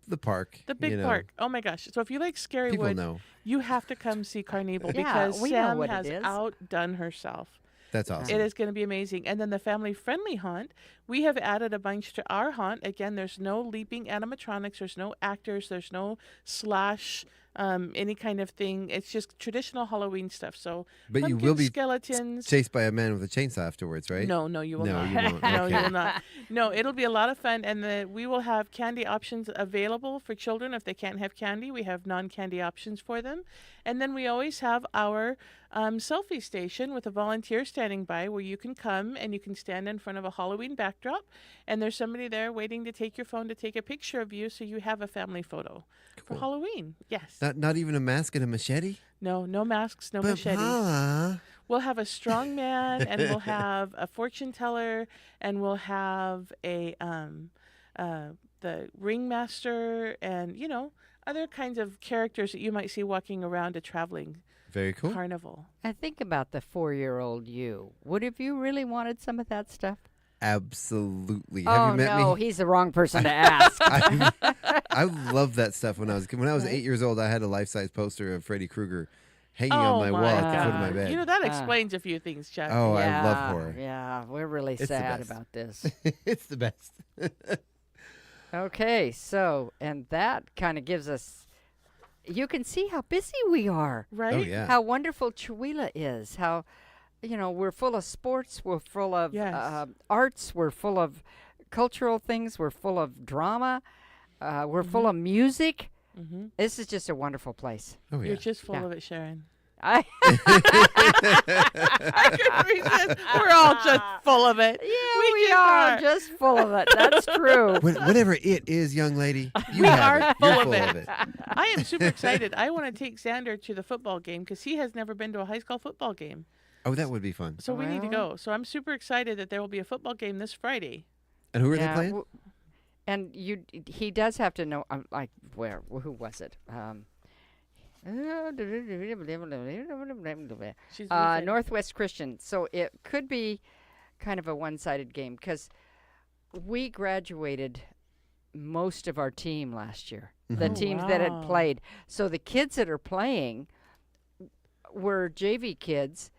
The park. The big you know. park. Oh my gosh! So if you like People Scarywood, know. you have to come see Carnival Yeah, because we know Sam what it has is. outdone herself. That's awesome. It is going to be amazing. And then the family-friendly haunt, we have added a bunch to our haunt. Again, there's no leaping animatronics. There's no actors. There's no slash any kind of thing. It's just traditional Halloween stuff. So But you pumpkin will be skeletons. chased by a man with a chainsaw afterwards, right? No, you will No, not. you won't. No, you Okay. will not. No, it'll be a lot of fun, and we will have candy options available for children if they can't have candy. We have non-candy options for them, and then we always have our selfie station with a volunteer standing by, where you can come and you can stand in front of a Halloween backdrop, and there's somebody there waiting to take your phone to take a picture of you, so you have a family photo for Halloween. Yes. Not even a mask and a machete? No masks, no But machetes. Paula, We'll have a strong man, and we'll have a fortune teller, and we'll have the ringmaster, and other kinds of characters that you might see walking around a traveling very cool. carnival. And think about the 4-year-old you. Would have you really wanted some of that stuff? Absolutely. Oh, Have you met no, me? he's the wrong person to ask. I love that stuff. When I was 8 years old, I had a life-size poster of Freddy Krueger hanging on my wall at the foot of my bed. That explains a few things, Chuck. Oh, Yeah, I love horror. Yeah, we're really It's the sad best. about this. It's the best. Okay, so, and that kind of gives us, you can see how busy we are. Right? Oh, yeah. How wonderful Chihuahua is. How, we're full of sports. We're full of Yes. arts. We're full of cultural things. We're full of drama. We're full of music. Mm-hmm. This is just a wonderful place. Oh, yeah. You're just full Yeah. of it, Sharon. I I couldn't resist. We're all just full of it. we just are are. just full of it. That's true. Whatever it is, young lady, you We have are it. full You're of full it. of it. I am super excited. I want to take Xander to the football game because he has never been to a high school football game. Oh, that would be fun. So we need to Well. go. So I'm super excited that there will be a football game this Friday. And who are they Yeah, playing? and he does have to know, who was it? She's with it. Northwest Christian. So it could be kind of a one-sided game because we graduated most of our team last year, the Oh, teams that had wow. played. So the kids that are playing were JV kids,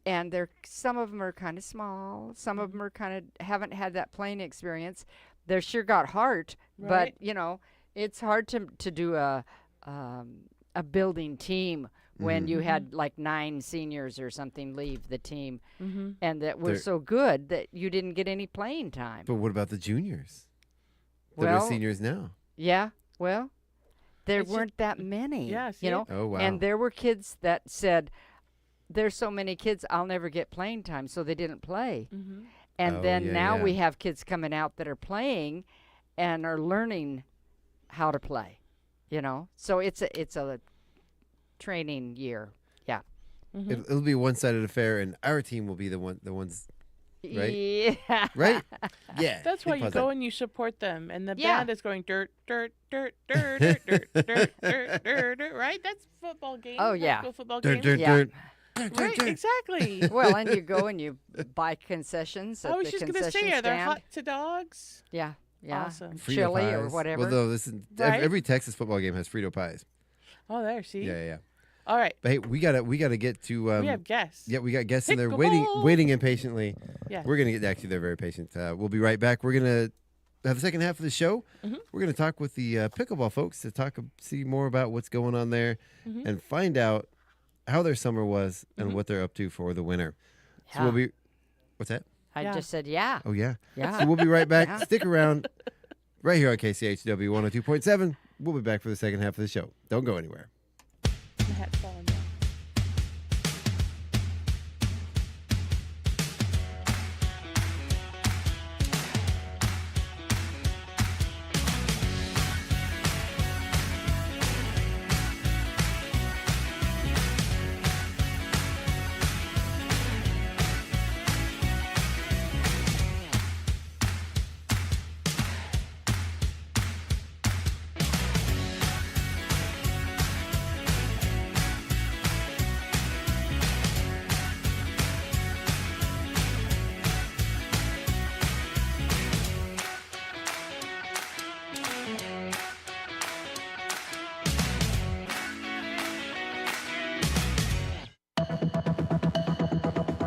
and some of them are kind of small. Some of them are kind of haven't had that playing experience. They're sure got heart, Right. but it's hard to do a building team when you had like 9 seniors or something leave the team, and that were They're- so good that you didn't get any playing time. But what about the juniors that Well, are seniors now? Yeah, well, there It's just- weren't that many. Yeah, see you know, Oh, wow. and there were kids that said, "There's so many kids, I'll never get playing time," so they didn't play. Mm-hmm. And Oh, then yeah, now yeah. we have kids coming out that are playing and are learning how to play. So it's a training year. Yeah. It'll be a one-sided affair, and our team will be the ones, right? Yeah. Right? Yeah. That's why think you about go that. and you support them, and the Yeah. band is going dirt, dirt, dirt, dirt, dirt, dirt, dirt, dirt, dirt, dirt, right? That's football game. Oh, high yeah. school football Dirt, game. dirt, Yeah. dirt. Dirt, dirt, Right, dirt. exactly. Well, and you go and you buy concessions at I was the just concession gonna say, are there stand. hot to dogs? Yeah. Yeah. Awesome. Frito Chili or pies. whatever. Well, though, listen, Right? every Texas football game has Frito pies. Oh, there. See. Yeah, yeah, yeah. All right. But hey, we gotta get to. We have guests. Yeah, we got guests in there Pickleball. waiting impatiently. Yes. We're gonna get back to. They're very patient. We'll be right back. We're gonna the second half of the show, we're going to talk with the pickleball folks to see more about what's going on there and find out how their summer was and what they're up to for the winter. So we'll be, what's that? I just said, yeah. Oh, yeah. Yeah. So we'll be right back. Stick around right here on KCHW 102.7. We'll be back for the second half of the show. Don't go anywhere. My hat's falling down.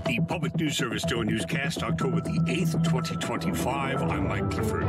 The Public News Service Daily Newscast, October the 8th, 2025. I'm Mike Clifford.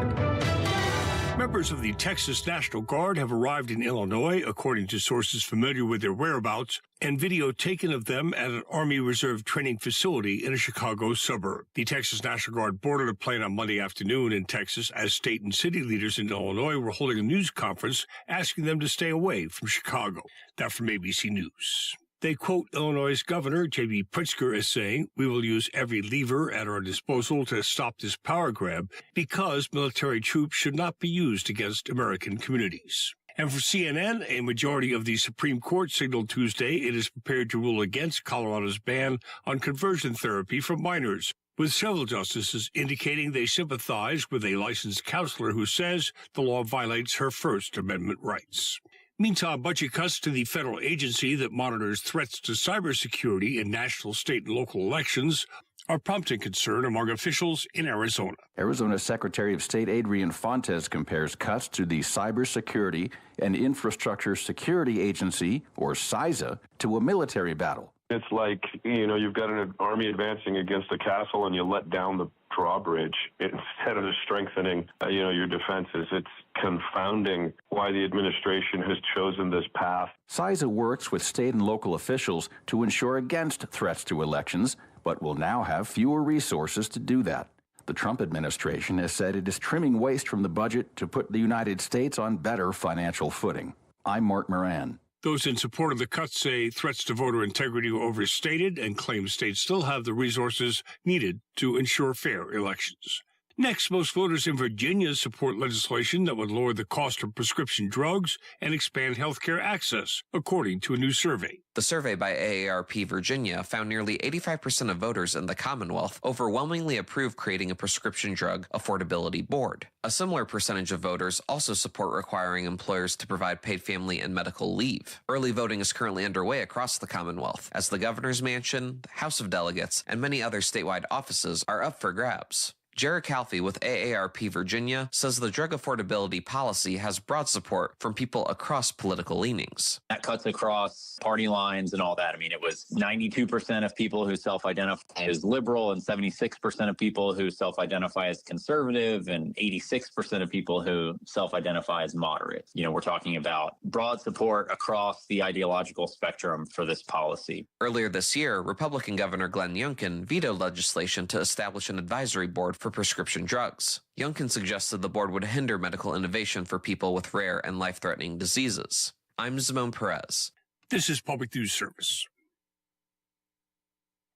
Members of the Texas National Guard have arrived in Illinois, according to sources familiar with their whereabouts, and video taken of them at an Army Reserve training facility in a Chicago suburb. The Texas National Guard boarded a plane on Monday afternoon in Texas as state and city leaders in Illinois were holding a news conference asking them to stay away from Chicago. That from ABC News. They quote Illinois' Governor, J.B. Pritzker, as saying, "We will use every lever at our disposal to stop this power grab because military troops should not be used against American communities." And for CNN, a majority of the Supreme Court signaled Tuesday it is prepared to rule against Colorado's ban on conversion therapy for minors, with several justices indicating they sympathize with a licensed counselor who says the law violates her First Amendment rights. Meantime, budget cuts to the federal agency that monitors threats to cybersecurity in national, state, and local elections are prompting concern among officials in Arizona. Arizona Secretary of State Adrian Fontes compares cuts to the Cybersecurity and Infrastructure Security Agency, or CISA, to a military battle. It's like, you've got an army advancing against a castle and you let down the drawbridge instead of strengthening, your defenses. It's confounding why the administration has chosen this path. CISA works with state and local officials to ensure against threats to elections, but will now have fewer resources to do that. The Trump administration has said it is trimming waste from the budget to put the United States on better financial footing. I'm Mark Moran. Those in support of the cuts say threats to voter integrity were overstated and claim states still have the resources needed to ensure fair elections. Next, most voters in Virginia support legislation that would lower the cost of prescription drugs and expand health care access, according to a new survey. The survey by AARP Virginia found nearly 85% of voters in the Commonwealth overwhelmingly approve creating a prescription drug affordability board. A similar percentage of voters also support requiring employers to provide paid family and medical leave. Early voting is currently underway across the Commonwealth, as the Governor's Mansion, the House of Delegates, and many other statewide offices are up for grabs. Jared Calfee with AARP Virginia says the drug affordability policy has broad support from people across political leanings. That cuts across party lines and all that. I mean, it was 92% of people who self-identify as liberal and 76% of people who self-identify as conservative and 86% of people who self-identify as moderate. We're talking about broad support across the ideological spectrum for this policy. Earlier this year, Republican Governor Glenn Youngkin vetoed legislation to establish an advisory board for prescription drugs. Youngkin suggested the board would hinder medical innovation for people with rare and life-threatening diseases. I'm Simone Perez. This is Public News Service.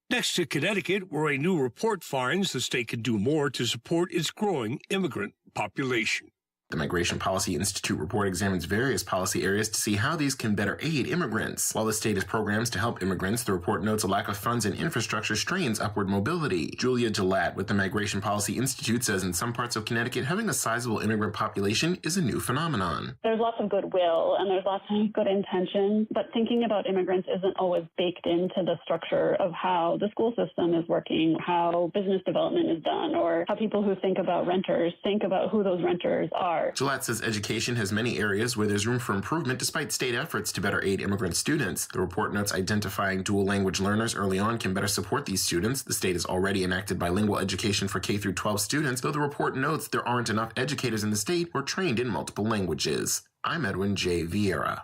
Next to Connecticut, where a new report finds the state can do more to support its growing immigrant population. The Migration Policy Institute report examines various policy areas to see how these can better aid immigrants. While the state has programs to help immigrants, the report notes a lack of funds and infrastructure strains upward mobility. Julia Gillette with the Migration Policy Institute says in some parts of Connecticut, having a sizable immigrant population is a new phenomenon. There's lots of goodwill and there's lots of good intention, but thinking about immigrants isn't always baked into the structure of how the school system is working, how business development is done, or how people who think about renters think about who those renters are. are. Gillette says education has many areas where there's room for improvement despite state efforts to better aid immigrant students. The report notes identifying dual language learners early on can better support these students. The state has already enacted bilingual education for K through 12 students, though the report notes there aren't enough educators in the state who are trained in multiple languages. I'm Edwin J. Vieira.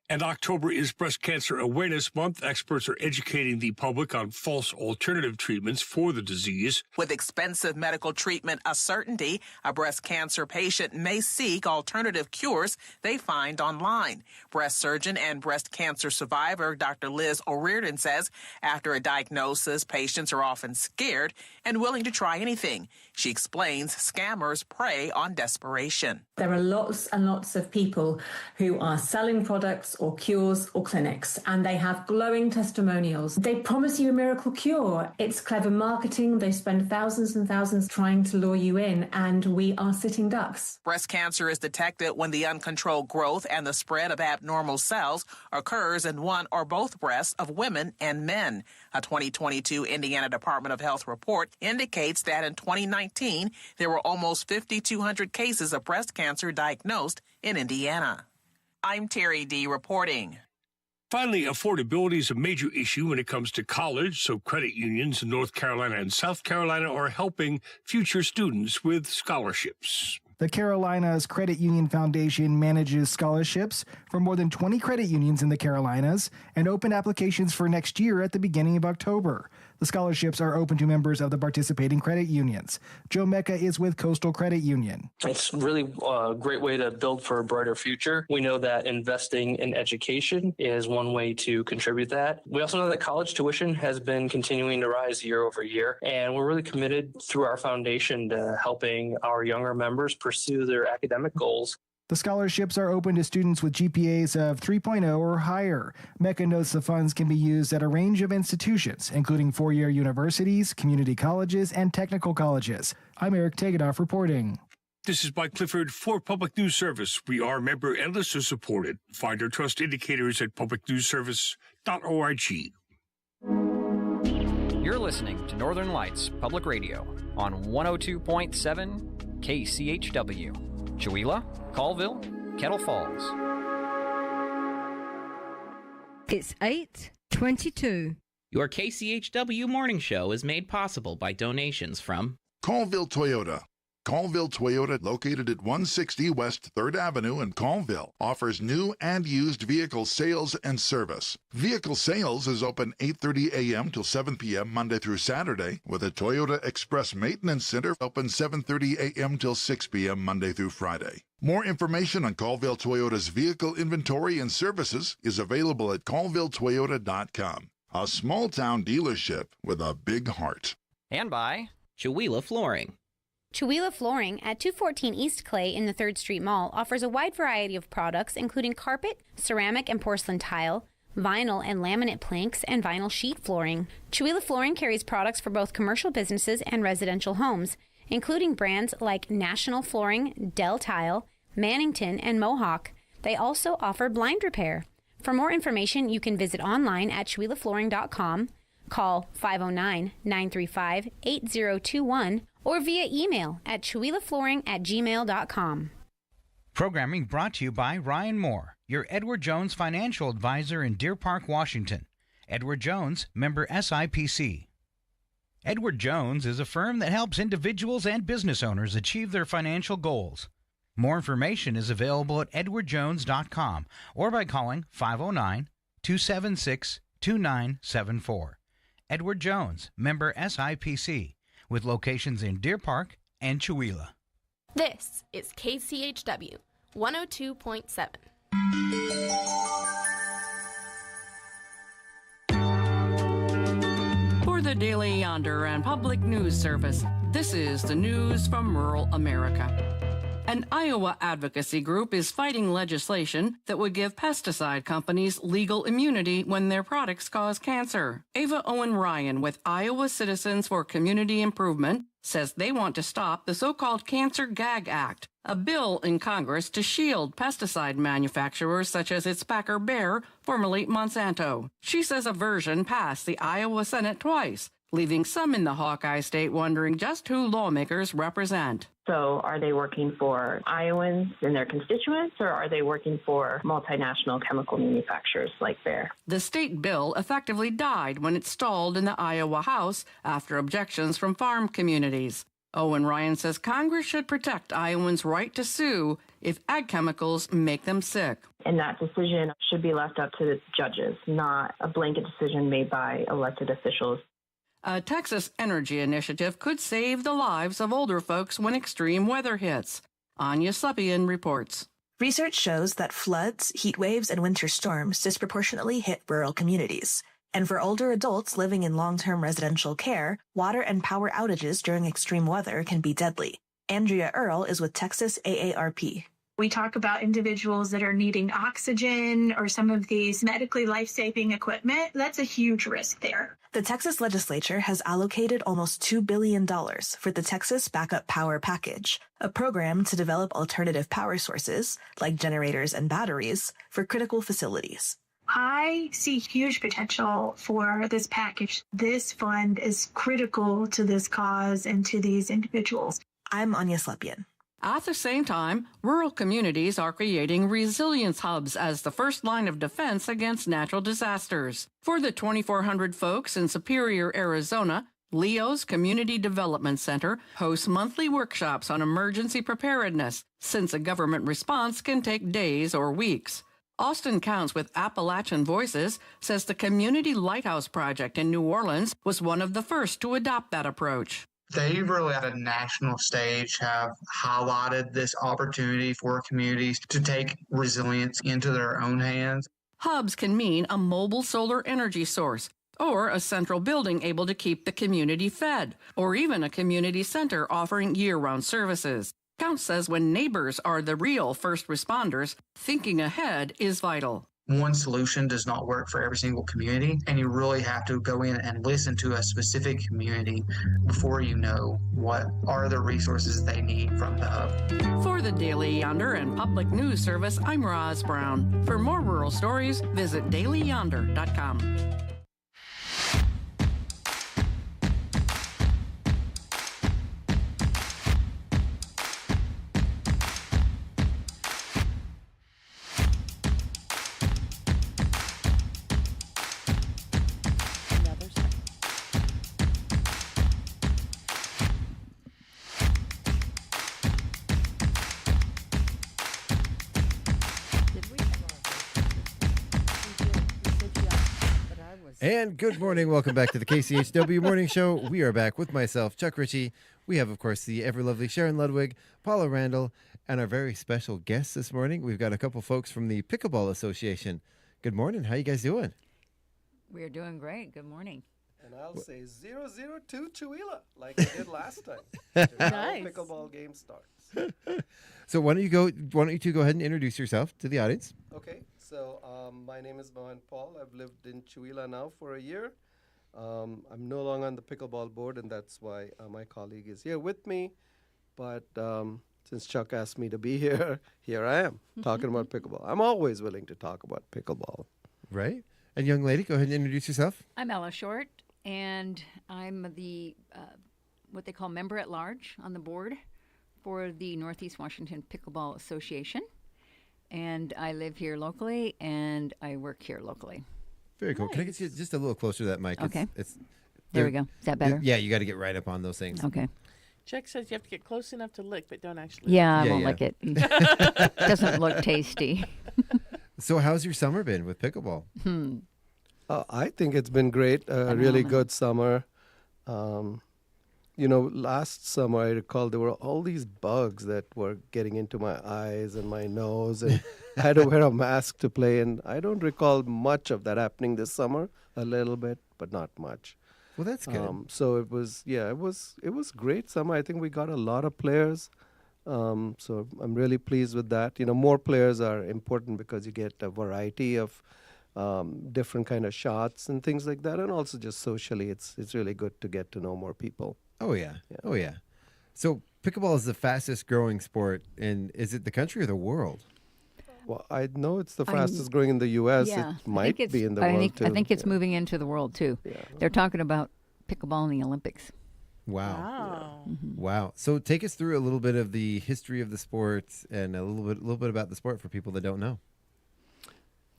And October is Breast Cancer Awareness Month. Experts are educating the public on false alternative treatments for the disease. With expensive medical treatment a certainty, a breast cancer patient may seek alternative cures they find online. Breast surgeon and breast cancer survivor Dr. Liz O'Riordan says after a diagnosis, patients are often scared and willing to try anything. She explains scammers prey on desperation. There are lots and lots of people who are selling products or cures or clinics, and they have glowing testimonials. They promise you a miracle cure. It's clever marketing. They spend thousands and thousands trying to lure you in, and we are sitting ducks. Breast cancer is detected when the uncontrolled growth and the spread of abnormal cells occurs in one or both breasts of women and men. A 2022 Indiana Department of Health report indicates that in 2019, there were almost 5,200 cases of breast cancer diagnosed in Indiana. I'm Terry D. reporting. Finally, affordability is a major issue when it comes to college, so credit unions in North Carolina and South Carolina are helping future students with scholarships. The Carolinas Credit Union Foundation manages scholarships for more than 20 credit unions in the Carolinas and opened applications for next year at the beginning of October. The scholarships are open to members of the participating credit unions. Joe Mecca is with Coastal Credit Union. It's really a great way to build for a brighter future. We know that investing in education is one way to contribute that. We also know that college tuition has been continuing to rise year over year, and we're really committed through our foundation to helping our younger members pursue their academic goals. The scholarships are open to students with GPAs of 3.0 or higher. Mecca notes the funds can be used at a range of institutions, including four-year universities, community colleges, and technical colleges. I'm Eric Tegedoff reporting. This is Mike Clifford for Public News Service. We are member and listener supported. Find our trust indicators at publicnewsservice.org. You're listening to Northern Lights Public Radio on 102.7 KCHW. Chewelah, Colville, Kettle Falls. It's 8:22. Your KCHW morning show is made possible by donations from Colville Toyota. Colville Toyota, located at 160 West 3rd Avenue in Colville, offers new and used vehicle sales and service. Vehicle sales is open 8:30 a.m. till 7 p.m. Monday through Saturday, with a Toyota Express Maintenance Center open 7:30 a.m. till 6 p.m. Monday through Friday. More information on Colville Toyota's vehicle inventory and services is available at colvilletoyota.com. A small-town dealership with a big heart. and by Chewelah Flooring. Chewelah Flooring at 214 East Clay in the 3rd Street Mall offers a wide variety of products including carpet, ceramic and porcelain tile, vinyl and laminate planks, and vinyl sheet flooring. Chewelah Flooring carries products for both commercial businesses and residential homes, including brands like National Flooring, Dell Tile, Mannington, and Mohawk. They also offer blind repair. For more information, you can visit online at ChewelahFlooring.com, call 509-935-8021, or via email at ChewelahFlooring@gmail.com. Programming brought to you by Ryan Moore, your Edward Jones financial advisor in Deer Park, Washington. Edward Jones, member SIPC. Edward Jones is a firm that helps individuals and business owners achieve their financial goals. More information is available at edwardjones.com or by calling 509-276-2974. Edward Jones, member SIPC, with locations in Deer Park and Chewelah. This is KCHW 102.7. For the Daily Yonder and Public News Service, this is the news from rural America. An Iowa advocacy group is fighting legislation that would give pesticide companies legal immunity when their products cause cancer. Ava Owen Ryan with Iowa Citizens for Community Improvement says they want to stop the so-called Cancer Gag Act, a bill in Congress to shield pesticide manufacturers such as its backer Bayer, formerly Monsanto. She says a version passed the Iowa Senate twice, leaving some in the Hawkeye state wondering just who lawmakers represent. So are they working for Iowans and their constituents, or are they working for multinational chemical manufacturers like Bayer? The state bill effectively died when it stalled in the Iowa House after objections from farm communities. Owen Ryan says Congress should protect Iowans' right to sue if ag chemicals make them sick. And that decision should be left up to the judges, not a blanket decision made by elected officials. A Texas energy initiative could save the lives of older folks when extreme weather hits. Anya Slepian reports. Research shows that floods, heat waves, and winter storms disproportionately hit rural communities. And for older adults living in long-term residential care, water and power outages during extreme weather can be deadly. Andrea Earle is with Texas AARP. We talk about individuals that are needing oxygen or some of these medically life-saving equipment. That's a huge risk there. The Texas legislature has allocated almost $2 billion for the Texas Backup Power Package, a program to develop alternative power sources, like generators and batteries, for critical facilities. I see huge potential for this package. This fund is critical to this cause and to these individuals. I'm Anya Slepian. At the same time, rural communities are creating resilience hubs as the first line of defense against natural disasters. For the 2,400 folks in Superior, Arizona, Leo's Community Development Center hosts monthly workshops on emergency preparedness, since a government response can take days or weeks. Austin Counts with Appalachian Voices says the Community Lighthouse Project in New Orleans was one of the first to adopt that approach. They really at a national stage have highlighted this opportunity for communities to take resilience into their own hands. Hubs can mean a mobile solar energy source, or a central building able to keep the community fed, or even a community center offering year-round services. Counts says when neighbors are the real first responders, thinking ahead is vital. One solution does not work for every single community, and you really have to go in and listen to a specific community before you know what are the resources they need from the hub. For the Daily Yonder and Public News Service, I'm Roz Brown. For more rural stories, visit dailyyonder.com. And good morning. Welcome back to the KCHW Morning Show. We are back with myself, Chuck Ritchie. We have, of course, the ever-lovely Sharon Ludwig, Paula Randall, and our very special guest this morning. We've got a couple folks from the Pickleball Association. Good morning. How you guys doing? We're doing great. Good morning. And I'll say 002 Chihuahua, like I did last time. Nice. Pickleball game starts. So why don't you two go ahead and introduce yourself to the audience? Okay. So my name is Mohan Paul. I've lived in Chihuahua now for a year. I'm no longer on the pickleball board, and that's why my colleague is here with me. But since Chuck asked me to be here, here I am talking about pickleball. I'm always willing to talk about pickleball. Right. And young lady, go ahead and introduce yourself. I'm Ella Short, and I'm the what they call member at large on the board for the Northeast Washington Pickleball Association. And I live here locally, and I work here locally. Very cool. Nice. Can I get you just a little closer to that mic? Okay. There we go. Is that better? Yeah, you got to get right up on those things. Okay. Chuck says you have to get close enough to lick, but don't actually. Yeah, I won't lick it. Doesn't look tasty. So how's your summer been with pickleball? I think it's been great. Really good summer. Last summer I recall there were all these bugs that were getting into my eyes and my nose, and I had to wear a mask to play. And I don't recall much of that happening this summer. A little bit, but not much. Well, that's good. So it was great summer. I think we got a lot of players. So I'm really pleased with that. More players are important because you get a variety of different kind of shots and things like that, and also just socially, it's really good to get to know more people. Oh yeah. Oh yeah. So pickleball is the fastest growing sport, and is it the country or the world? Well, I know it's the fastest growing in the U.S. Yeah, it might be in the world too. I think it's moving into the world too. Yeah. They're talking about pickleball in the Olympics. Wow. Mm-hmm. Wow. So take us through a little bit of the history of the sport and a little bit about the sport for people that don't know.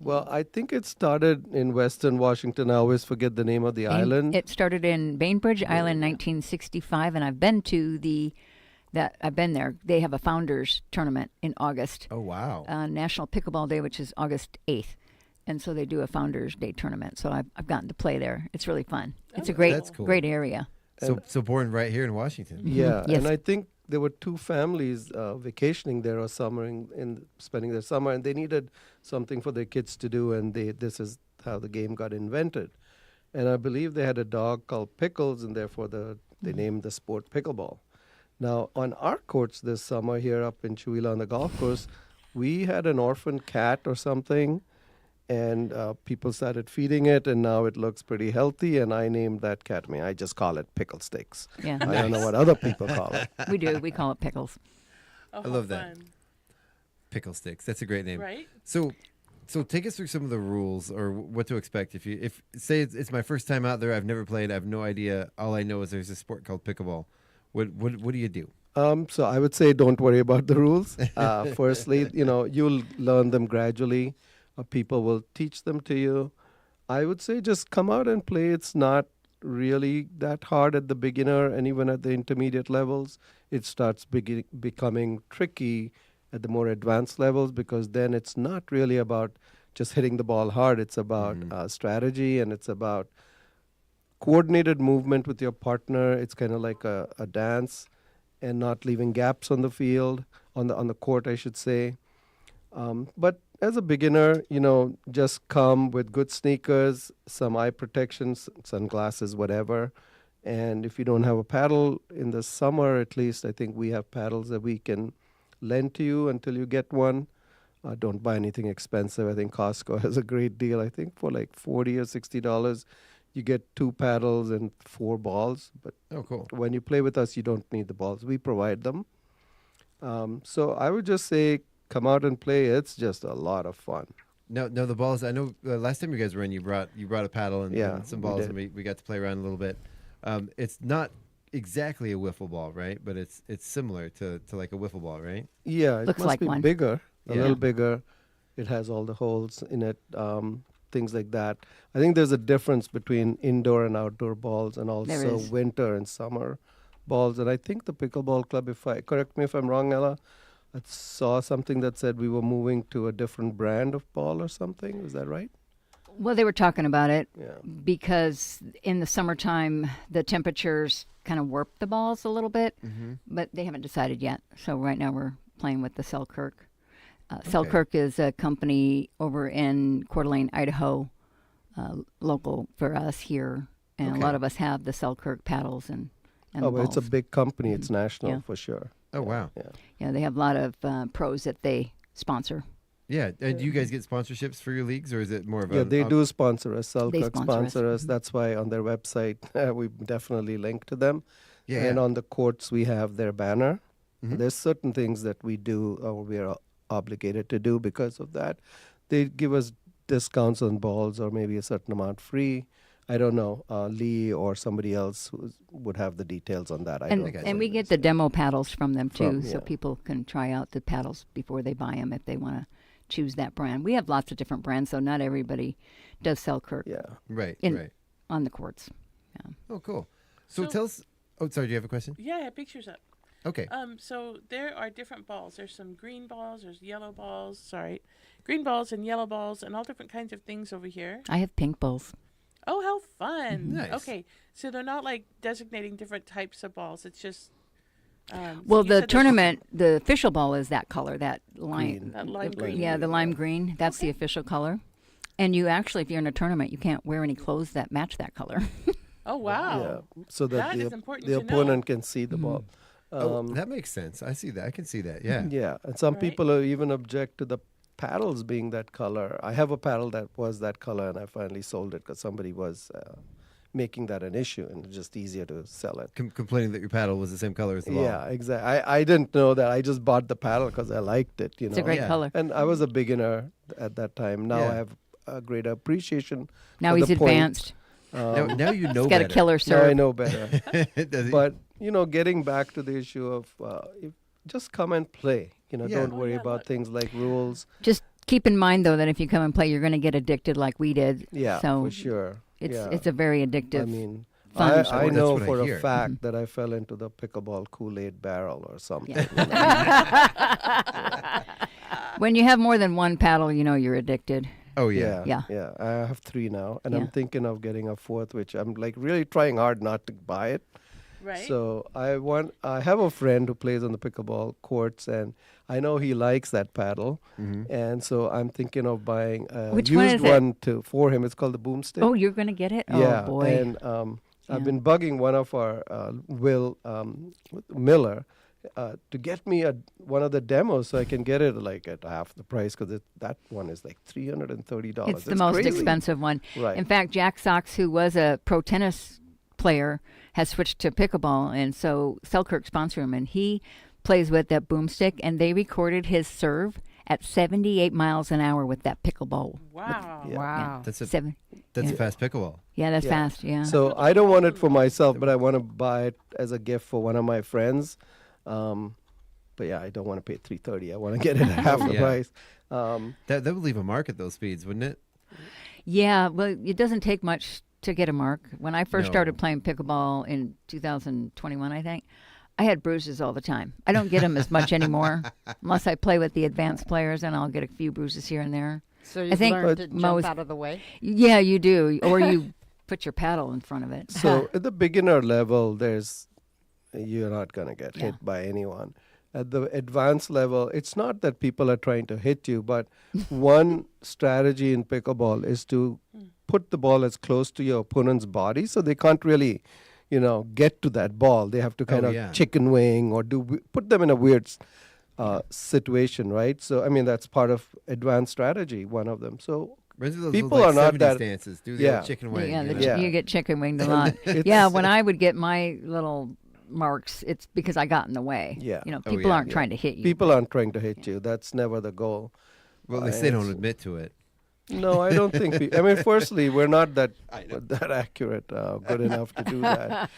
Well, I think it started in Western Washington. I always forget the name of the island. It started in Bainbridge Island, 1965, and I've been there. They have a founders tournament in August. Oh, wow. National Pickleball Day, which is August 8th. And so they do a Founders Day tournament. So I've gotten to play there. It's really fun. It's a great area. So born right here in Washington. Yeah, Yes. and I think there were two families vacationing there or spending their summer, and they needed something for their kids to do, and this is how the game got invented. And I believe they had a dog called Pickles, and therefore they named the sport pickleball. Now, on our courts this summer here up in Chuila on the golf course, we had an orphan cat or something, and people started feeding it, and now it looks pretty healthy, and I named that cat. I just call it Pickle Sticks. Yeah. I don't know what other people call it. We do. We call it Pickles. I love that. Pickle Sticks. That's a great name. Right? So take us through some of the rules or what to expect. If say it's my first time out there, I've never played, I have no idea. All I know is there's a sport called pickleball. What do you do? So I would say don't worry about the rules. Firstly, you'll learn them gradually. People will teach them to you. I would say just come out and play. It's not really that hard at the beginner and even at the intermediate levels. It starts becoming tricky at the more advanced levels because then it's not really about just hitting the ball hard. It's about strategy, and it's about coordinated movement with your partner. It's kind of like a dance, and not leaving gaps on the field, on the court, I should say. But as a beginner, just come with good sneakers, some eye protection, sunglasses, whatever. And if you don't have a paddle in the summer, at least, I think we have paddles that we can lend to you until you get one. Don't buy anything expensive. I think Costco has a great deal. I think for like $40 or $60, you get 2 paddles and 4 balls. But cool. When you play with us, you don't need the balls. We provide them. So I would just say, come out and play. It's just a lot of fun. No, the balls. I know last time you guys were in, you brought a paddle and some balls, and we got to play around a little bit. It's not exactly a wiffle ball, right? But it's similar to like a wiffle ball, right? Yeah, it Looks must like be one. bigger, a little bigger. It has all the holes in it, things like that. I think there's a difference between indoor and outdoor balls, and also winter and summer balls. And I think the pickleball club, correct me if I'm wrong, Ella, I saw something that said we were moving to a different brand of ball or something. Is that right? Well, they were talking about it because in the summertime, the temperatures kind of warp the balls a little bit, but they haven't decided yet. So right now we're playing with the Selkirk. Selkirk is a company over in Coeur d'Alene, Idaho, local for us here. And a lot of us have the Selkirk paddles and the but balls. it's a big company. It's national for sure. Oh, wow. Yeah, they have a lot of pros that they sponsor. Yeah. Do you guys get sponsorships for your leagues, or is it more of a... Yeah, they do sponsor us. Selkirk sponsor us. Mm-hmm. That's why on their website, we definitely link to them. Yeah. And on the courts, we have their banner. There's certain things that we do or we are obligated to do because of that. They give us discounts on balls or maybe a certain amount free. I don't know. Lee or somebody else would have the details on that. And we get the demo paddles from them too, so people can try out the paddles before they buy them if they want to choose that brand. We have lots of different brands, so not everybody does Selkirk. Yeah. Right. On the courts. Yeah. Oh, cool. So tell us... Oh, sorry, do you have a question? Yeah, I have pictures up. Okay. So there are different balls. There's some green balls, there's yellow balls, green balls and yellow balls and all different kinds of things over here. I have pink balls. Oh, how fun. Nice. Okay, so they're not like designating different types of balls. It's just... well, the tournament, the official ball is that color, that lime. That lime green. Yeah, the lime green. That's the official color. And you actually, if you're in a tournament, you can't wear any clothes that match that color. Oh, wow. Yeah, so that the opponent can see the ball. That makes sense. I see that. I can see that. Yeah. Yeah, and some people even object to the paddles being that color. I have a paddle that was that color, and I finally sold it because somebody was making that an issue, and it's just easier to sell it. Complaining that your paddle was the same color as the ball. Yeah, exactly. I didn't know that. I just bought the paddle because I liked it. It's a great color. And I was a beginner at that time. Now I have a greater appreciation. Now for he's the point. advanced. Now you know It's got better. a killer Now serve. I know better. Does he- But, getting back to the issue of just come and play. Yeah. Don't worry about things like rules. Just keep in mind, though, that if you come and play, you're going to get addicted like we did. Yeah, so for sure. It's a very addictive. I mean, fun I sport. know That's what I for a hear. fact that I fell into the pickleball Kool-Aid barrel or something. When you have more than one paddle, you're addicted. Oh yeah. Yeah. I have 3 now, and Yeah. I'm thinking of getting a 4th, which I'm like really trying hard not to buy it. Right. So I have a friend who plays on the pickleball courts, and I know he likes that paddle, and so I'm thinking of buying a Which one used is it? one for him. It's called the Boomstick. Oh, you're going to get it? Yeah, Oh, boy. and I've been bugging one of our Will Miller to get me one of the demos so I can get it like at half the price, because that one is like $330. It's the most crazy. expensive one. Right. In fact, Jack Sox, who was a pro tennis player, has switched to pickleball, and so Selkirk sponsored him, and he plays with that boomstick, and they recorded his serve at 78 miles an hour with that pickleball. Wow. Yeah. That's a Yeah. fast pickleball. Yeah, that's fast, yeah. So I don't want it for myself, but I want to buy it as a gift for one of my friends. But yeah, I don't want to pay $330. I want to get it at half the Yeah. price. That would leave a mark at those speeds, wouldn't it? Yeah, well, it doesn't take much to get a mark. When I first No. started playing pickleball in 2021, I think, I had bruises all the time. I don't get them as much anymore, unless I play with the advanced players, and I'll get a few bruises here and there. So I you've think learned to most- jump out of the way? Yeah, you do, or you put your paddle in front of it. So at the beginner level, you're not going to get hit by anyone. At the advanced level, it's not that people are trying to hit you, but one strategy in pickleball is to put the ball as close to your opponent's body so they can't really, get to that ball. They have to kind of chicken wing or put them in a weird situation, right? So, I mean, that's part of advanced strategy, one of them. So people are not that stances. Do the old chicken wing. You get chicken winged a lot. Yeah, when I would get my little marks, it's because I got in the way. Yeah. People aren't trying to hit you. People aren't trying to hit you. That's never the goal. Well, at least they don't admit to it. No, I don't think. I mean, firstly, we're not that accurate, good enough to do that.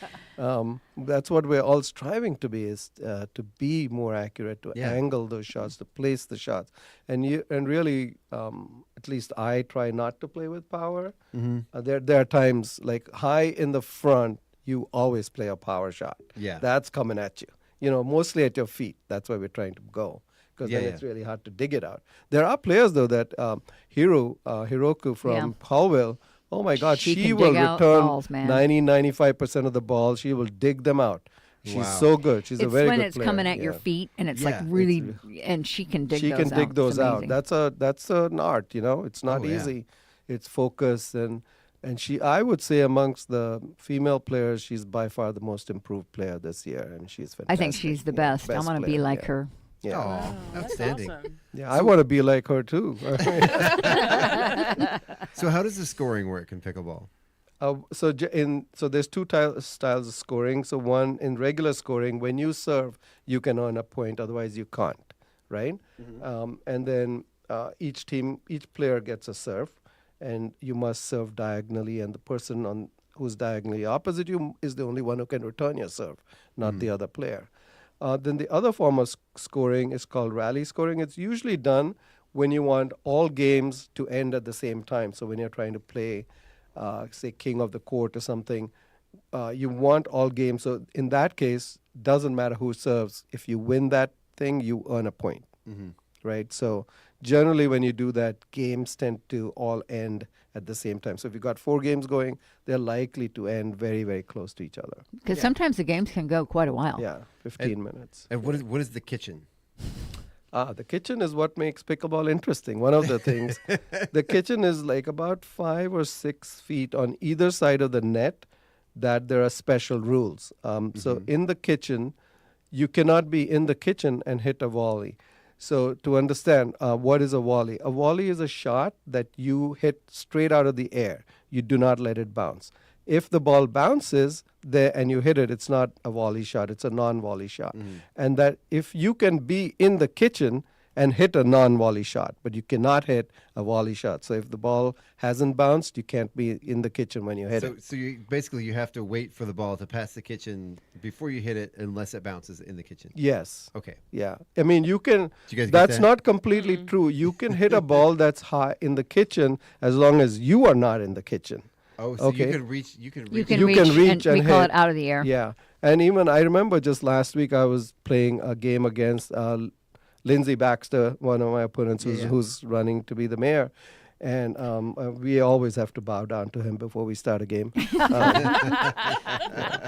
That's what we're all striving to be, is to be more accurate, to angle those shots, to place the shots, and really, at least I try not to play with power. There are times like high in the front, you always play a power shot. Yeah, that's coming at you. Mostly at your feet. That's where we're trying to go. Because then it's really hard to dig it out. There are players, though, that Hiroku from Colville, oh my God, she will return 90-95% of the balls. She will dig them out. She's so good. She's a very good player. It's when it's coming at your feet, and it's like really, and she can dig those out. She can dig those out. Amazing. That's an art, It's not easy. It's focus and she, I would say, amongst the female players, she's by far the most improved player this year, and she's fantastic. I think she's the best. I want to be like her. Yeah. Oh, outstanding. Awesome. Yeah, I want to be like her too. So how does the scoring work in pickleball? So there's two styles of scoring. So one, in regular scoring, when you serve, you can earn a point. Otherwise, you can't, right? And then each player gets a serve, and you must serve diagonally, and the person who's diagonally opposite you is the only one who can return your serve, not the other player. Then the other form of scoring is called rally scoring. It's usually done when you want all games to end at the same time. So when you're trying to play, say, King of the Court or something, you want all games. So in that case, doesn't matter who serves. If you win that thing, you earn a point, right? So generally when you do that, games tend to all end at the same time. So if you've got 4 games going, they're likely to end very, very close to each other. Because sometimes the games can go quite a while. Yeah, 15 minutes. And what is the kitchen? The kitchen is what makes pickleball interesting. One of the things. The kitchen is like about 5 or 6 feet on either side of the net, that there are special rules. So in the kitchen, you cannot be in the kitchen and hit a volley. So to understand, what is a volley? A volley is a shot that you hit straight out of the air. You do not let it bounce. If the ball bounces there and you hit it, it's not a volley shot. It's a non-volley shot. And that if you can be in the kitchen and hit a non-volley shot, but you cannot hit a volley shot. So if the ball hasn't bounced, you can't be in the kitchen when you hit it. So you basically you have to wait for the ball to pass the kitchen before you hit it, unless it bounces in the kitchen. Yes. Okay. Yeah. I mean, you can. You guys get that's that? not completely true. You can hit a ball that's high in the kitchen as long as you are not in the kitchen. Oh, so you can reach. You can reach. You can You reach, can reach and we and call hit. it out of the air. Yeah. And even I remember just last week I was playing a game against Lindsey Baxter, one of my opponents who's running to be the mayor. And we always have to bow down to him before we start a game. We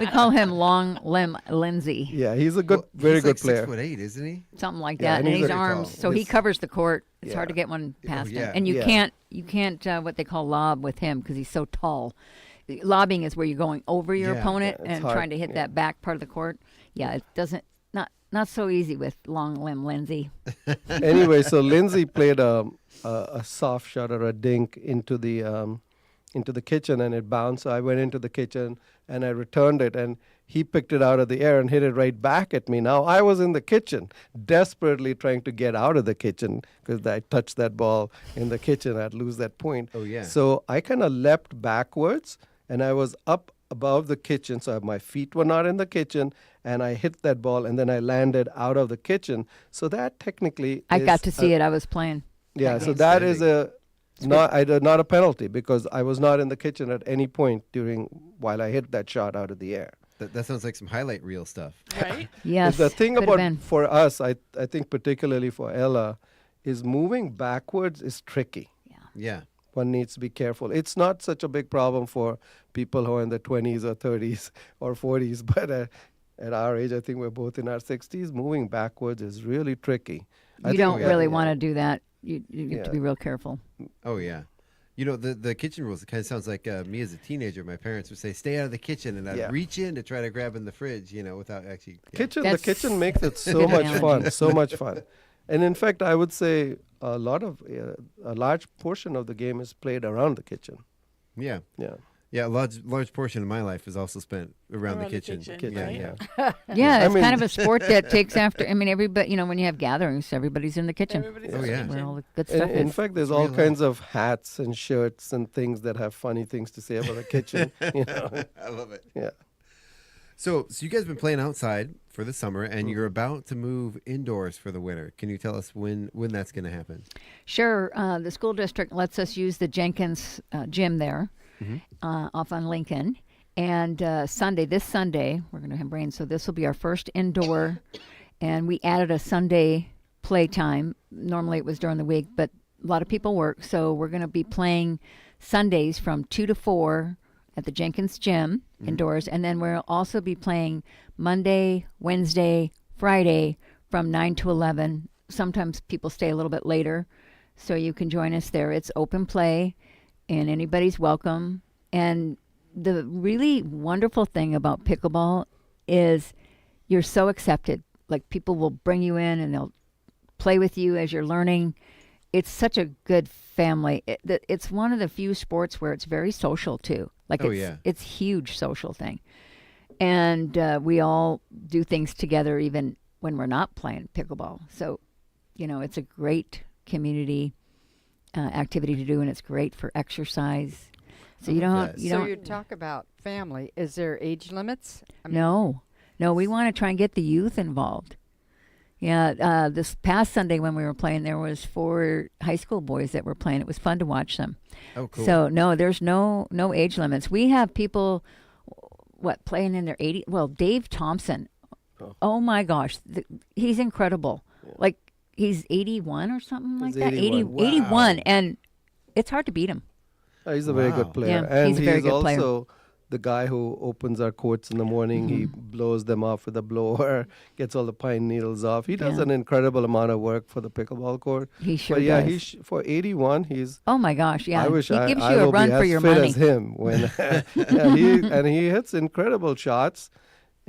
call him Long Limb Lindsay. Yeah, he's a good, very good player. 6'8", isn't he? Something like Yeah, that. and And he's he's a- arms, so he covers the court. It's hard to get one past him. And you can't what they call lob with him because he's so tall. Lobbing is where you're going over your opponent it's and hard, trying to hit that back part of the court. Yeah, it doesn't not so easy with Long Limb Lindsay. Anyway, so Lindsay played a soft shot or a dink into the kitchen, and it bounced. So I went into the kitchen and I returned it, and he picked it out of the air and hit it right back at me. Now I was in the kitchen, desperately trying to get out of the kitchen because I touched that ball in the kitchen, I'd lose that point. Oh yeah. So I kind of leapt backwards, and I was up above the kitchen, so my feet were not in the kitchen, and I hit that ball, and then I landed out of the kitchen. So that technically I is got to see it. I was playing. Yeah, so that is not a penalty because I was not in the kitchen at any point while I hit that shot out of the air. That sounds like some highlight reel stuff. Right? Yes. The thing could've about been. for us, I think particularly for Ella, is moving backwards is tricky. Yeah. One needs to be careful. It's not such a big problem for people who are in their 20s or 30s or 40s, but at our age, I think we're both in our 60s. Moving backwards is really tricky. You don't really want to do that. You have to be real careful. Oh yeah. You know, the kitchen rules, it kind of sounds like me as a teenager. My parents would say, stay out of the kitchen, and I'd reach in to try to grab in the fridge, without actually... The kitchen makes it so much fun, so much fun. And in fact, I would say a large portion of the game is played around the kitchen. Yeah. Yeah. Yeah, a large portion of my life is also spent around the kitchen. Yeah, it's kind of a sport that takes after. I mean, everybody. When you have gatherings, everydes in the kitchen. Oh yeah, where all the good stuff In is. fact, there's all kinds of hats and shirts and things that have funny things to say about the kitchen. I love it. Yeah. So you guys have been playing outside for the summer, and you're about to move indoors for the winter. Can you tell us when that's going to happen? Sure. The school district lets us use the Jenkins gym there. Off on Lincoln. And this Sunday, we're going to have rain, so this will be our first indoor. And we added a Sunday playtime. Normally it was during the week, but a lot of people work, so we're going to be playing Sundays from 2 to 4 at the Jenkins gym indoors. And then we'll also be playing Monday, Wednesday, Friday from 9 to 11. Sometimes people stay a little bit later, so you can join us there. It's open play. And anybody's welcome. And the really wonderful thing about pickleball is you're so accepted. Like, people will bring you in and they'll play with you as you're learning. It's such a good family. It's one of the few sports where it's very social too. Like, it's huge social thing. And we all do things together even when we're not playing pickleball. So, it's a great community activity to do, and it's great for exercise. So you talk about family. Is there age limits? No, we want to try and get the youth involved. Yeah, this past Sunday when we were playing, there was 4 high school boys that were playing. It was fun to watch them. Oh, cool. So no, there's no age limits. We have people playing in their 80s. Well, Dave Thompson. Oh my gosh, he's incredible. Yeah. Like, he's 81 or something like that. 81, and it's hard to beat him. He's a very good player. Yeah, and he's a very good player. Also the guy who opens our courts in the morning. He blows them off with a blower, gets all the pine needles off. He does an incredible amount of work for the pickleball court. He sure does. He's for 81, he's... Oh, my gosh, yeah. I wish he gives I you a will run be for as your fit money. as him. When he hits incredible shots.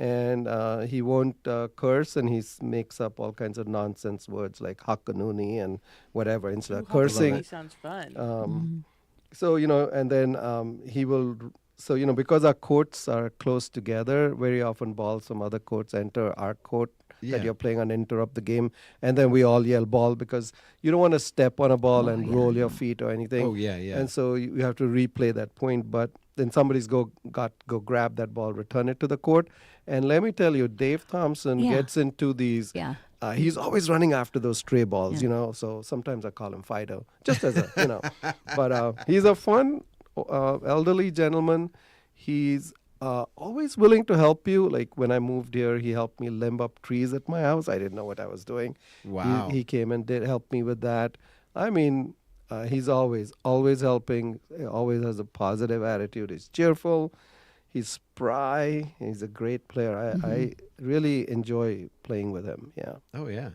And he won't curse, and he makes up all kinds of nonsense words like hakanuni and whatever instead of cursing. Hakanuni sounds fun. So, and then he will... So, because our courts are close together, very often balls from other courts enter our court that you're playing and interrupt the game. And then we all yell ball because you don't want to step on a ball and roll your feet or anything. Oh, yeah, yeah. And so you have to replay that point. But then somebody's go grab that ball, return it to the court. And let me tell you, Dave Thompson gets into these. Yeah. He's always running after those stray balls, so sometimes I call him Fido, just as a, But he's a fun, elderly gentleman. He's always willing to help you. Like when I moved here, he helped me limb up trees at my house. I didn't know what I was doing. Wow. He came and did help me with that. I mean, he's always helping, always has a positive attitude. He's cheerful. He's spry. He's a great player. I really enjoy playing with him. Yeah. Oh, yeah.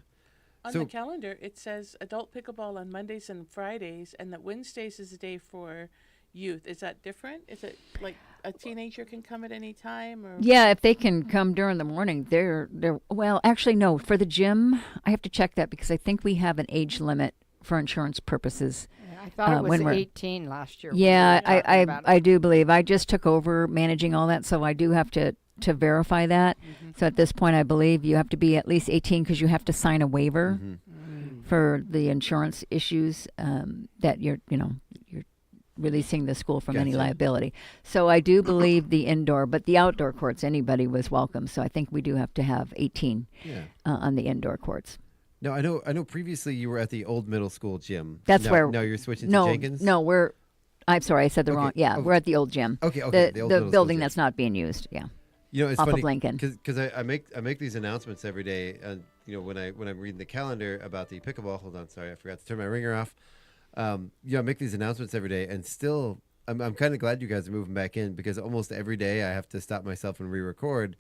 On the calendar, it says adult pickleball on Mondays and Fridays, and that Wednesdays is a day for youth. Is that different? Is it like a teenager can come at any time? Or? Yeah, if they can come during the morning, they're well, actually, no. For the gym, I have to check that because I think we have an age limit for insurance purposes. I thought it was 18 last year. Yeah, I do believe. I just took over managing all that, so I do have to verify that. So at this point, I believe you have to be at least 18 because you have to sign a waiver for the insurance issues that you're releasing the school from any liability. So I do believe the indoor, but the outdoor courts, anybody was welcome. So I think we do have to have 18 on the indoor courts. No, I know. Previously, you were at the old middle school gym. That's where. No, you're switching to Jenkins. No, I'm sorry, I said the wrong. Yeah, we're at the old gym. Okay. The old building that's not being used. Yeah. It's off funny of Lincoln. Because I make these announcements every day. When I'm reading the calendar about the pickleball. Hold on, sorry, I forgot to turn my ringer off. I make these announcements every day, and still, I'm kind of glad you guys are moving back in because almost every day I have to stop myself and re-record.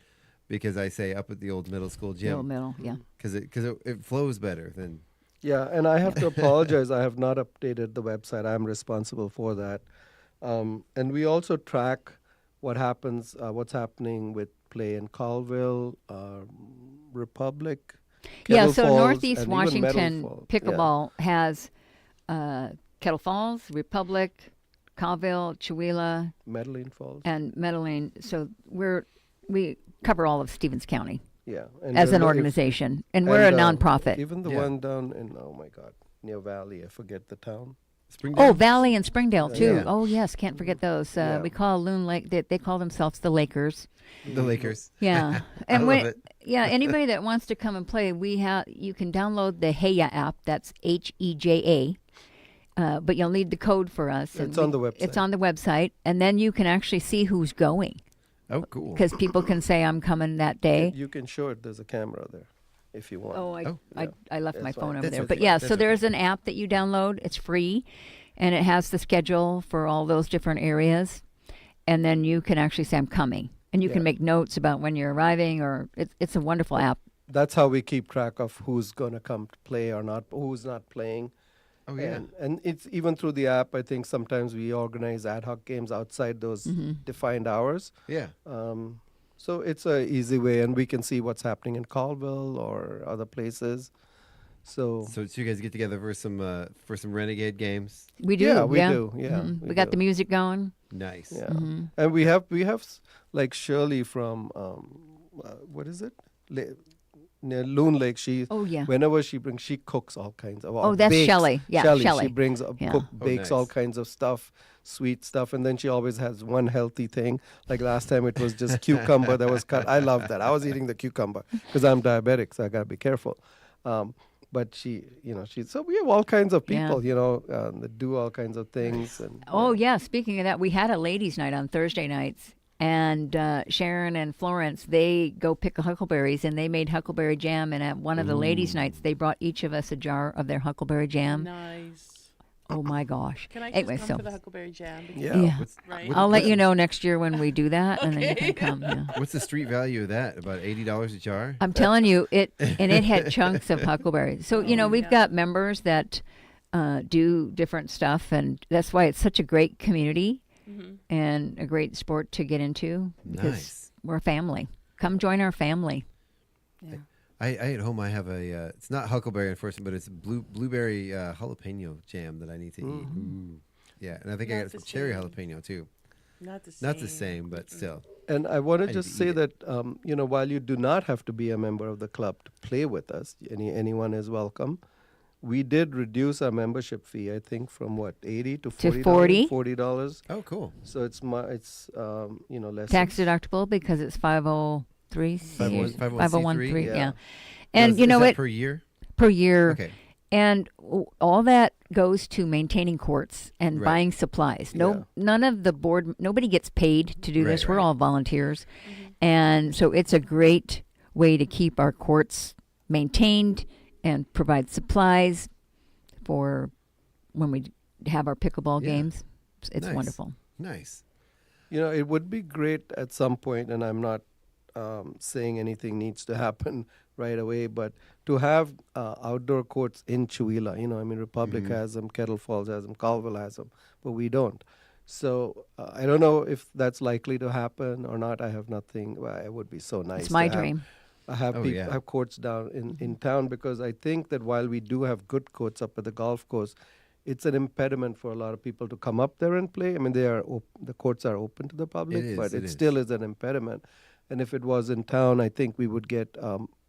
Because I say up at the old middle school gym. Old middle, yeah. Because it flows better than. Yeah, and I have to apologize. I have not updated the website. I'm responsible for that. And we also track what's happening with play in Colville, Republic. Yeah, Kettle so Falls, Northeast and Washington even Meadow Falls. pickleball has Kettle Falls, Republic, Colville, Chewelah, Medellin Falls, and Medellin. So we cover all of Stevens County. Yeah, as an organization, and we're a nonprofit. Even the one down in near Valley, I forget the town. Springdale? Oh, Valley and Springdale too. Yeah. Oh yes, can't forget those. We call Loon Lake. They call themselves the Lakers. The Lakers. Yeah, and I love it. Yeah, anybody that wants to come and play, you can download the Heja app. That's HEJA. But you'll need the code for us. It's on the website. It's on the website, and then you can actually see who's going. Oh, cool. Because people can say, I'm coming that day. You can show it. There's a camera there if you want. I left my phone over there. okay. But yeah, That's so there's an app that you download. It's free, and it has the schedule for all those different areas. And then you can actually say, I'm coming. And you can make notes about when you're arriving, or it's a wonderful app. That's how we keep track of who's going to come to play or not, who's not playing. Oh, yeah. And it's even through the app, I think sometimes we organize ad hoc games outside those defined hours. Yeah. So it's a easy way, and we can see what's happening in Colville or other places. So you guys get together for some Renegade games? We do. Yeah, we do. Yeah. We got the music going. Nice. Yeah. And we have like Shirley from what is it? Near Loon Lake, whenever she cooks all kinds of. That's bakes. Shelley. Yeah, Shelley. She brings bakes nice. all kinds of stuff, sweet stuff, and then she always has one healthy thing. Like last time, it was just cucumber that was cut. I love that. I was eating the cucumber because I'm diabetic, so I gotta be careful. But so we have all kinds of people, that do all kinds of things. And yeah. Speaking of that, we had a ladies' night on Thursday nights. And Sharon and Florence, they go pick huckleberries, and they made huckleberry jam. And at one of the ladies' nights, they brought each of us a jar of their huckleberry jam. Nice. Oh, my gosh. Can I just come for the huckleberry jam? Yeah. Right? I'll let you know next year when we do that, and then you can come. Yeah. What's the street value of that? About $80 a jar? I'm telling you, it had chunks of huckleberries. So, we've got members that do different stuff, and that's why it's such a great community. And a great sport to get into because we're a family. Come join our family. Yeah. I at home I have a it's not huckleberry unfortunately, but it's blueberry jalapeno jam that I need to eat. Ooh. Yeah, and I think I got some cherry jalapeno too. Not the same, but still. And I want to I just need to say eat it. that while you do not have to be a member of the club to play with us, anyone is welcome. We did reduce our membership fee, I think, from what, $80 to $40? $40. Oh, cool. So it's less Tax deductible because it's 503. 501c3? Yeah. And you know that what? per year? Per year. Okay. And all that goes to maintaining courts and Right. buying supplies. None of the board, nobody gets paid to do this. We're all volunteers. And so it's a great way to keep our courts maintained and provide supplies for when we have our pickleball games. It's Nice. wonderful. Nice. It would be great at some point, and I'm not saying anything needs to happen right away, but to have outdoor courts in Chewelah. Republic has them, Kettle Falls has them, Colville has them, but we don't. So I don't know if that's likely to happen or not. I have nothing. Well, it would be so nice. It's my to dream. Have have courts down in town, because I think that while we do have good courts up at the golf course, it's an impediment for a lot of people to come up there and play. I mean, the courts are open to the public, but it still is an impediment. And if it was in town, I think we would get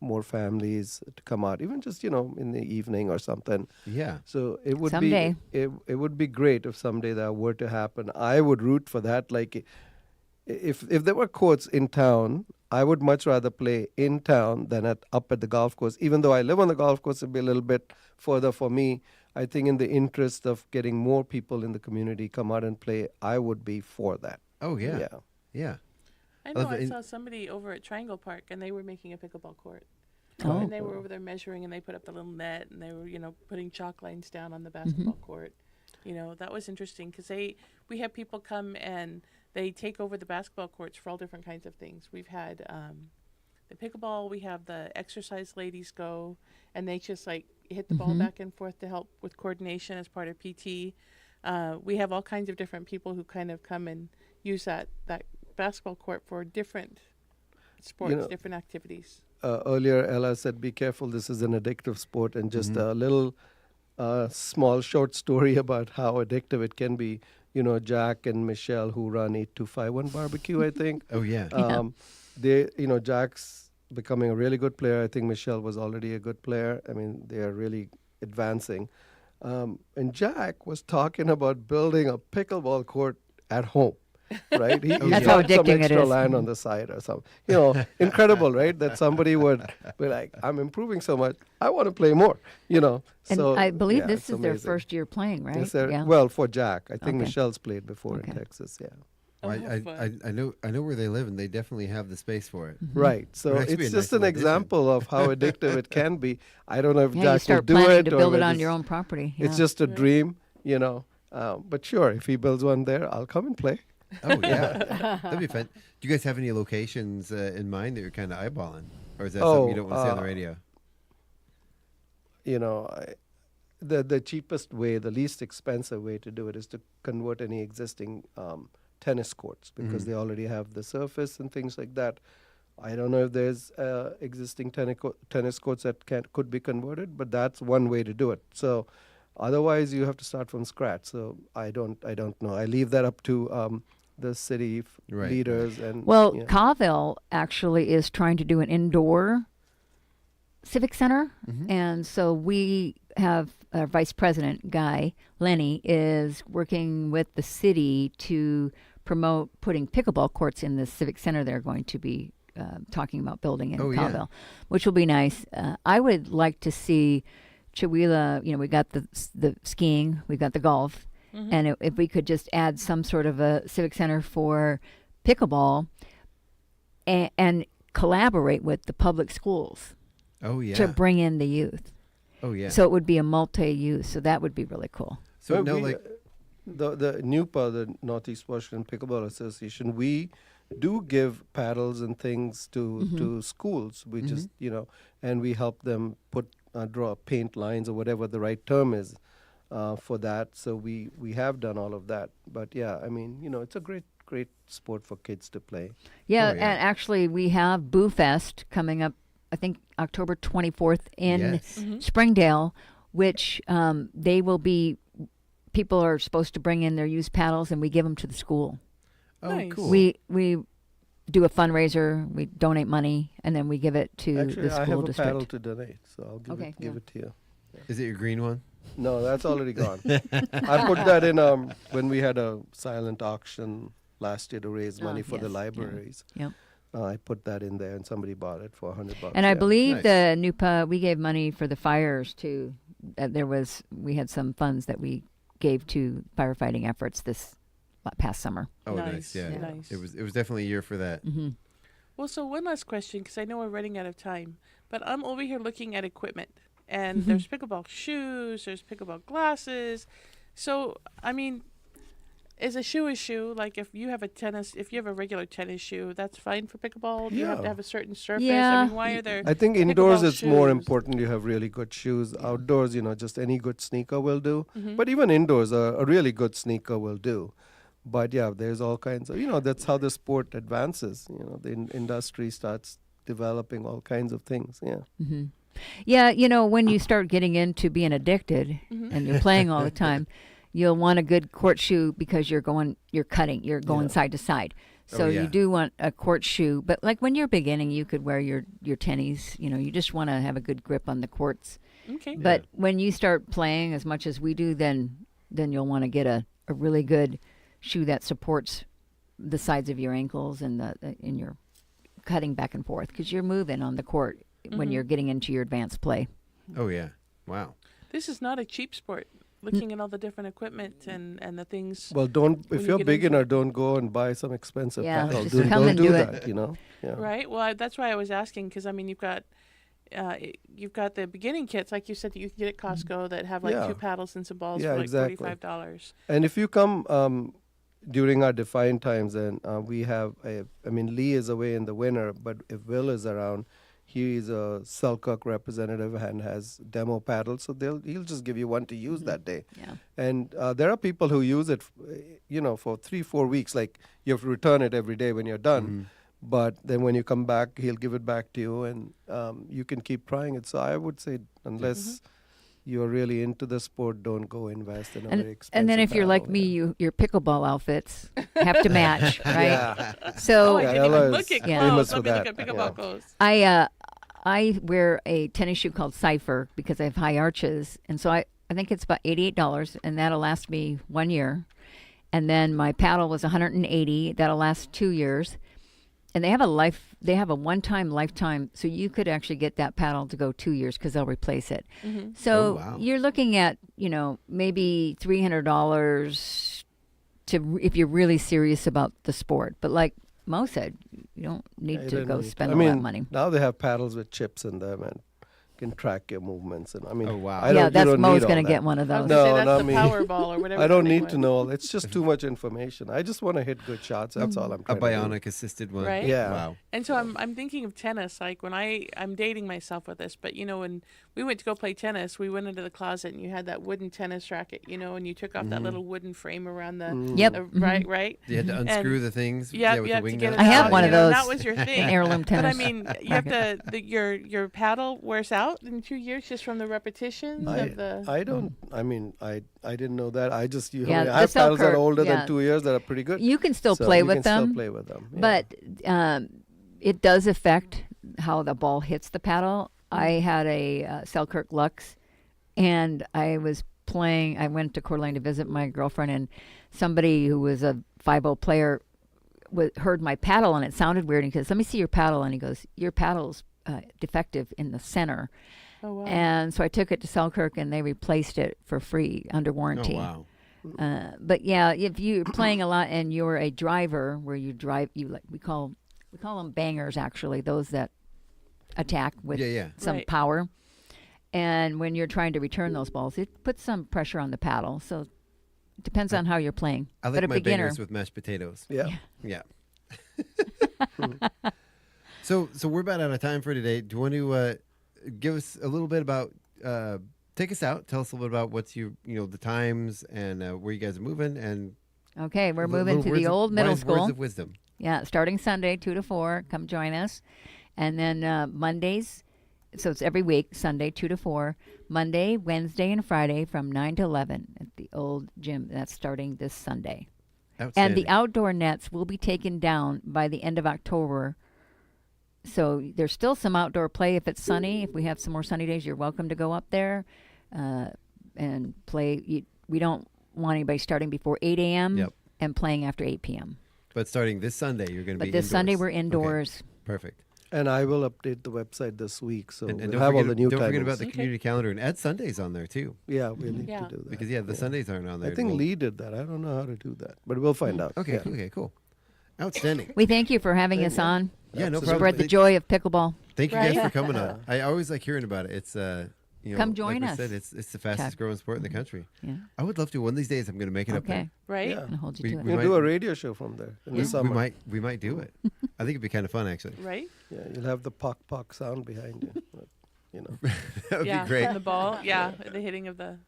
more families to come out, even just in the evening or something. Yeah. So it would someday. be it would be great if someday that were to happen. I would root for that. Like, if there were courts in town, I would much rather play in town than up at the golf course. Even though I live on the golf course, it'd be a little bit further for me. I think in the interest of getting more people in the community come out and play, I would be for that. Oh, yeah. Yeah. Yeah. I know I saw somebody over at Triangle Park, and they were making a pickleball court. Oh. And they were over there measuring, and they put up the little net, and they were, putting chalk lines down on the basketball court. That was interesting, because we have people come and they take over the basketball courts for all different kinds of things. We've had the pickleball, we have the exercise ladies go, and they just hit the ball back and forth to help with coordination as part of PT. We have all kinds of different people who kind of come and use that basketball court for different sports, different activities. Earlier, Ella said, be careful, this is an addictive sport, and just a little small short story about how addictive it can be. Jack and Michelle, who run 8251 Barbecue, I think. Oh, yeah. Jack's becoming a really good player. I think Michelle was already a good player. I mean, they are really advancing. And Jack was talking about building a pickleball court at home. Right? That's how addicting some extra it is. land on the side or something. Incredible, right? That somebody would be like, I'm improving so much, I want to play more, And So, I believe this it's is their amazing. first year playing, right? Well, for Jack. I think Okay. Michelle's played before in Texas, I know where they live, and they definitely have the space for it. Right. So It'd actually be a it's nice just an little addition. example of how addictive it can be. I don't know if Yeah, Jack you start will do planning it to or build it whether on it's- your own property. It's yeah. just a dream, But sure, if he builds one there, I'll come and play. Oh, yeah. That'd be fun. Do you guys have any locations in mind that you're kind of eyeballing? Or is that something you don't want to say on the radio? The cheapest way, the least expensive way to do it is to convert any existing tennis courts, because they already have the surface and things like that. I don't know if there's existing tennis courts that could be converted, but that's one way to do it. So otherwise, you have to start from scratch. So I don't know. I leave that up to the city leaders. And Colville actually is trying to do an indoor civic center, and so we have our vice president guy Lenny is working with the city to promote putting pickleball courts in the civic center. They're going to be talking about building in Colville, which will be nice. I would like to see Chewelah. We got the skiing, we've got the golf. And if we could just add some sort of a civic center for pickleball and collaborate with the public schools to bring in the youth. Oh, yeah. So it would be a multi-use. So that would be really cool. So Well, no, the NUPA, the Northeast Washington Pickleball Association, we do give paddles and things to schools. We just, and we help them draw paint lines or whatever the right term is. For that, so we have done all of that. But yeah, I mean, it's a great sport for kids to play. Yeah, and actually we have Boo Fest coming up, I think October 24th in Springdale, which they will be, people are supposed to bring in their used paddles and we give them to the school. Oh, Nice. cool. We do a fundraiser. We donate money, and then we give it to Actually, the I school have a district. paddle to donate, so I'll give it to you. Is it your green one? No, that's already gone. I put that in when we had a silent auction last year to raise money for the libraries. Yep. I put that in there, and somebody bought it for $100. And I believe the NUPA, we gave money for the fires too. We had some funds that we gave to firefighting efforts this past summer. Oh, nice. Yeah. Nice. It was definitely a year for that. Mm-hmm. Well, so one last question, because I know we're running out of time, but I'm over here looking at equipment, and there's pickleball shoes, there's pickleball glasses. So, I mean, is a shoe? Like if you have a regular tennis shoe, that's fine for pickleball? Do you have to have a certain surface? Yeah. I mean, why are there I think indoors pickleball it's more shoes? important you have really good shoes. Outdoors, just any good sneaker will do. Mhm. But even indoors, a really good sneaker will do. But yeah, there's all kinds of, that's how the sport advances. The industry starts developing all kinds of things. Yeah. Mm-hmm. Yeah, when you start getting into being addicted and you're playing all the time, you'll want a good court shoe because you're going side to side. So you do want a court shoe. But like when you're beginning, you could wear your tennies. You just want to have a good grip on the courts. Okay. But when you start playing as much as we do, then you'll want to get a really good shoe that supports the sides of your ankles and in your cutting back and forth, because you're moving on the court when you're getting into your advanced play. Oh yeah, wow. This is not a cheap sport. Looking at all the different equipment and the things. Well, if you're a beginner, don't go and buy some expensive paddle. just Don't come and do do that. it. Yeah. Right. Well, that's why I was asking, because I mean, you've got the beginning kits, like you said, that you can get at Costco that have like 2 paddles and some balls for like exactly. $45. And if you come during our defined times, and we have Lee is away in the winter, but if Will is around, he is a Selkirk representative and has demo paddles, so he'll just give you one to use that day. Yeah. And there are people who use it, for 3-4 weeks. Like you have to return it every day when you're done. But then when you come back, he'll give it back to you, and you can keep trying it. So I would say, unless you're really into the sport, don't go invest in a very expensive And then if you're like me, your pickleball outfits have to match, right? Yeah. So I didn't even look at clothes. famous Let for me look that. at pickleball clothes. I wear a tennis shoe called Cypher because I have high arches, and so I think it's about $88, and that'll last me 1 year. And then my paddle was $180. That'll last 2 years. And they have a one-time lifetime, so you could actually get that paddle to go 2 years because they'll replace it. So you're looking at, maybe $300 if you're really serious about the sport. But like Mo said, you don't need to go spend all that money. Now they have paddles with chips in them and can track your movements. And oh wow, Mo's going to get one of those. That's the Powerball or whatever. I don't need to know. It's just too much information. I just want to hit good shots. That's all I'm trying to do. A bionic assisted one, right? Yeah. Wow. And so I'm thinking of tennis. Like when I'm dating myself with this, but when we went to go play tennis, we went into the closet and you had that wooden tennis racket, and you took off that little wooden frame around the right. You had to unscrew the things. With the wing to get nut. I have one of those. That was your thing. An heirloom tennis. But I mean, you have your paddle wears out in 2 years just from the repetitions of the. I didn't know that. I just I the have paddles that are Selkirk, older than 2 years that are pretty good. You can still play with them. Yeah. But it does affect how the ball hits the paddle. I had a Selkirk Lux, and I was playing. I went to Coeur d'Alene to visit my girlfriend, and somebody who was a 5-0 player heard my paddle, and it sounded weird. And he goes, "Let me see your paddle." And he goes, "Your paddle's defective in the center." Oh, wow. And so I took it to Selkirk, and they replaced it for free under warranty. Oh wow! But yeah, if you're playing a lot and you're a driver, where you drive, we call them bangers. Actually, those that attack with some power. And when you're trying to return those balls, it puts some pressure on the paddle. So it depends on how you're playing. I like my bangers with mashed potatoes. Yeah. So we're about out of time for today. Do you want to give us a little bit about? Take us out. Tell us a little bit about what's the times and where you guys are moving. And okay, we're moving to the old middle school. Words of wisdom. Yeah, starting Sunday 2 to 4. Come join us. And then Mondays, so it's every week, Sunday 2 to 4. Monday, Wednesday, and Friday from 9 to 11 at the old gym. That's starting this Sunday. And the outdoor nets will be taken down by the end of October. So there's still some outdoor play if it's sunny. If we have some more sunny days, you're welcome to go up there and play. We don't want anybody starting before 8 a.m. and playing after 8 p.m. But starting this Sunday, you're going to be But this indoors. Sunday, we're indoors. Okay. Perfect. And I will update the website this week, so and we'll don't have forget, all the new Don't forget timings. about the community calendar and add Sundays on there, too. Yeah, we need to do that. Because, the Sundays aren't on there. I think Lee did that. I don't know how to do that, but we'll find out. Okay, okay, cool. Outstanding. We thank you for having us on. Yeah, no to problem. Spread the joy of pickleball. Thank you guys for coming on. I always like hearing about it. It's come join like us. we said, it's the fastest growing sport in the country. Yeah. I would love to. One of these days, I'm going to make it up there. Right? Yeah. I'll hold you to it. We'll do a radio show from there in the summer. We might do it. I think it'd be kind of fun, actually. Right? Yeah, you'll have the pock pock sound behind you. That would be great. And the ball. Yeah, the hitting of the.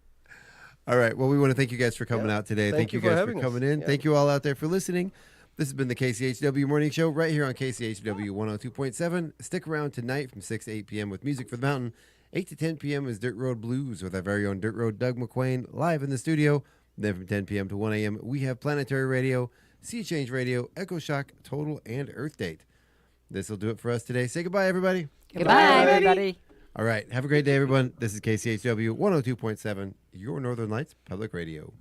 All right. Well, we want to thank you guys for coming out today. Thank you guys for for having coming us. in. Yeah. Thank you all out there for listening. This has been the KCHW Morning Show right here on KCHW 102.7. Stick around tonight from 6 to 8 p.m. with Music for the Mountain. 8 to 10 p.m. is Dirt Road Blues with our very own Dirt Road Doug McQuain live in the studio. Then from 10 p.m. to 1 a.m., we have Planetary Radio, Sea Change Radio, Echo Shock, Total, and Earth Date. This will do it for us today. Say goodbye, everybody. Goodbye, everybody. All right. Have a great day, everyone. This is KCHW 102.7, your Northern Lights Public Radio.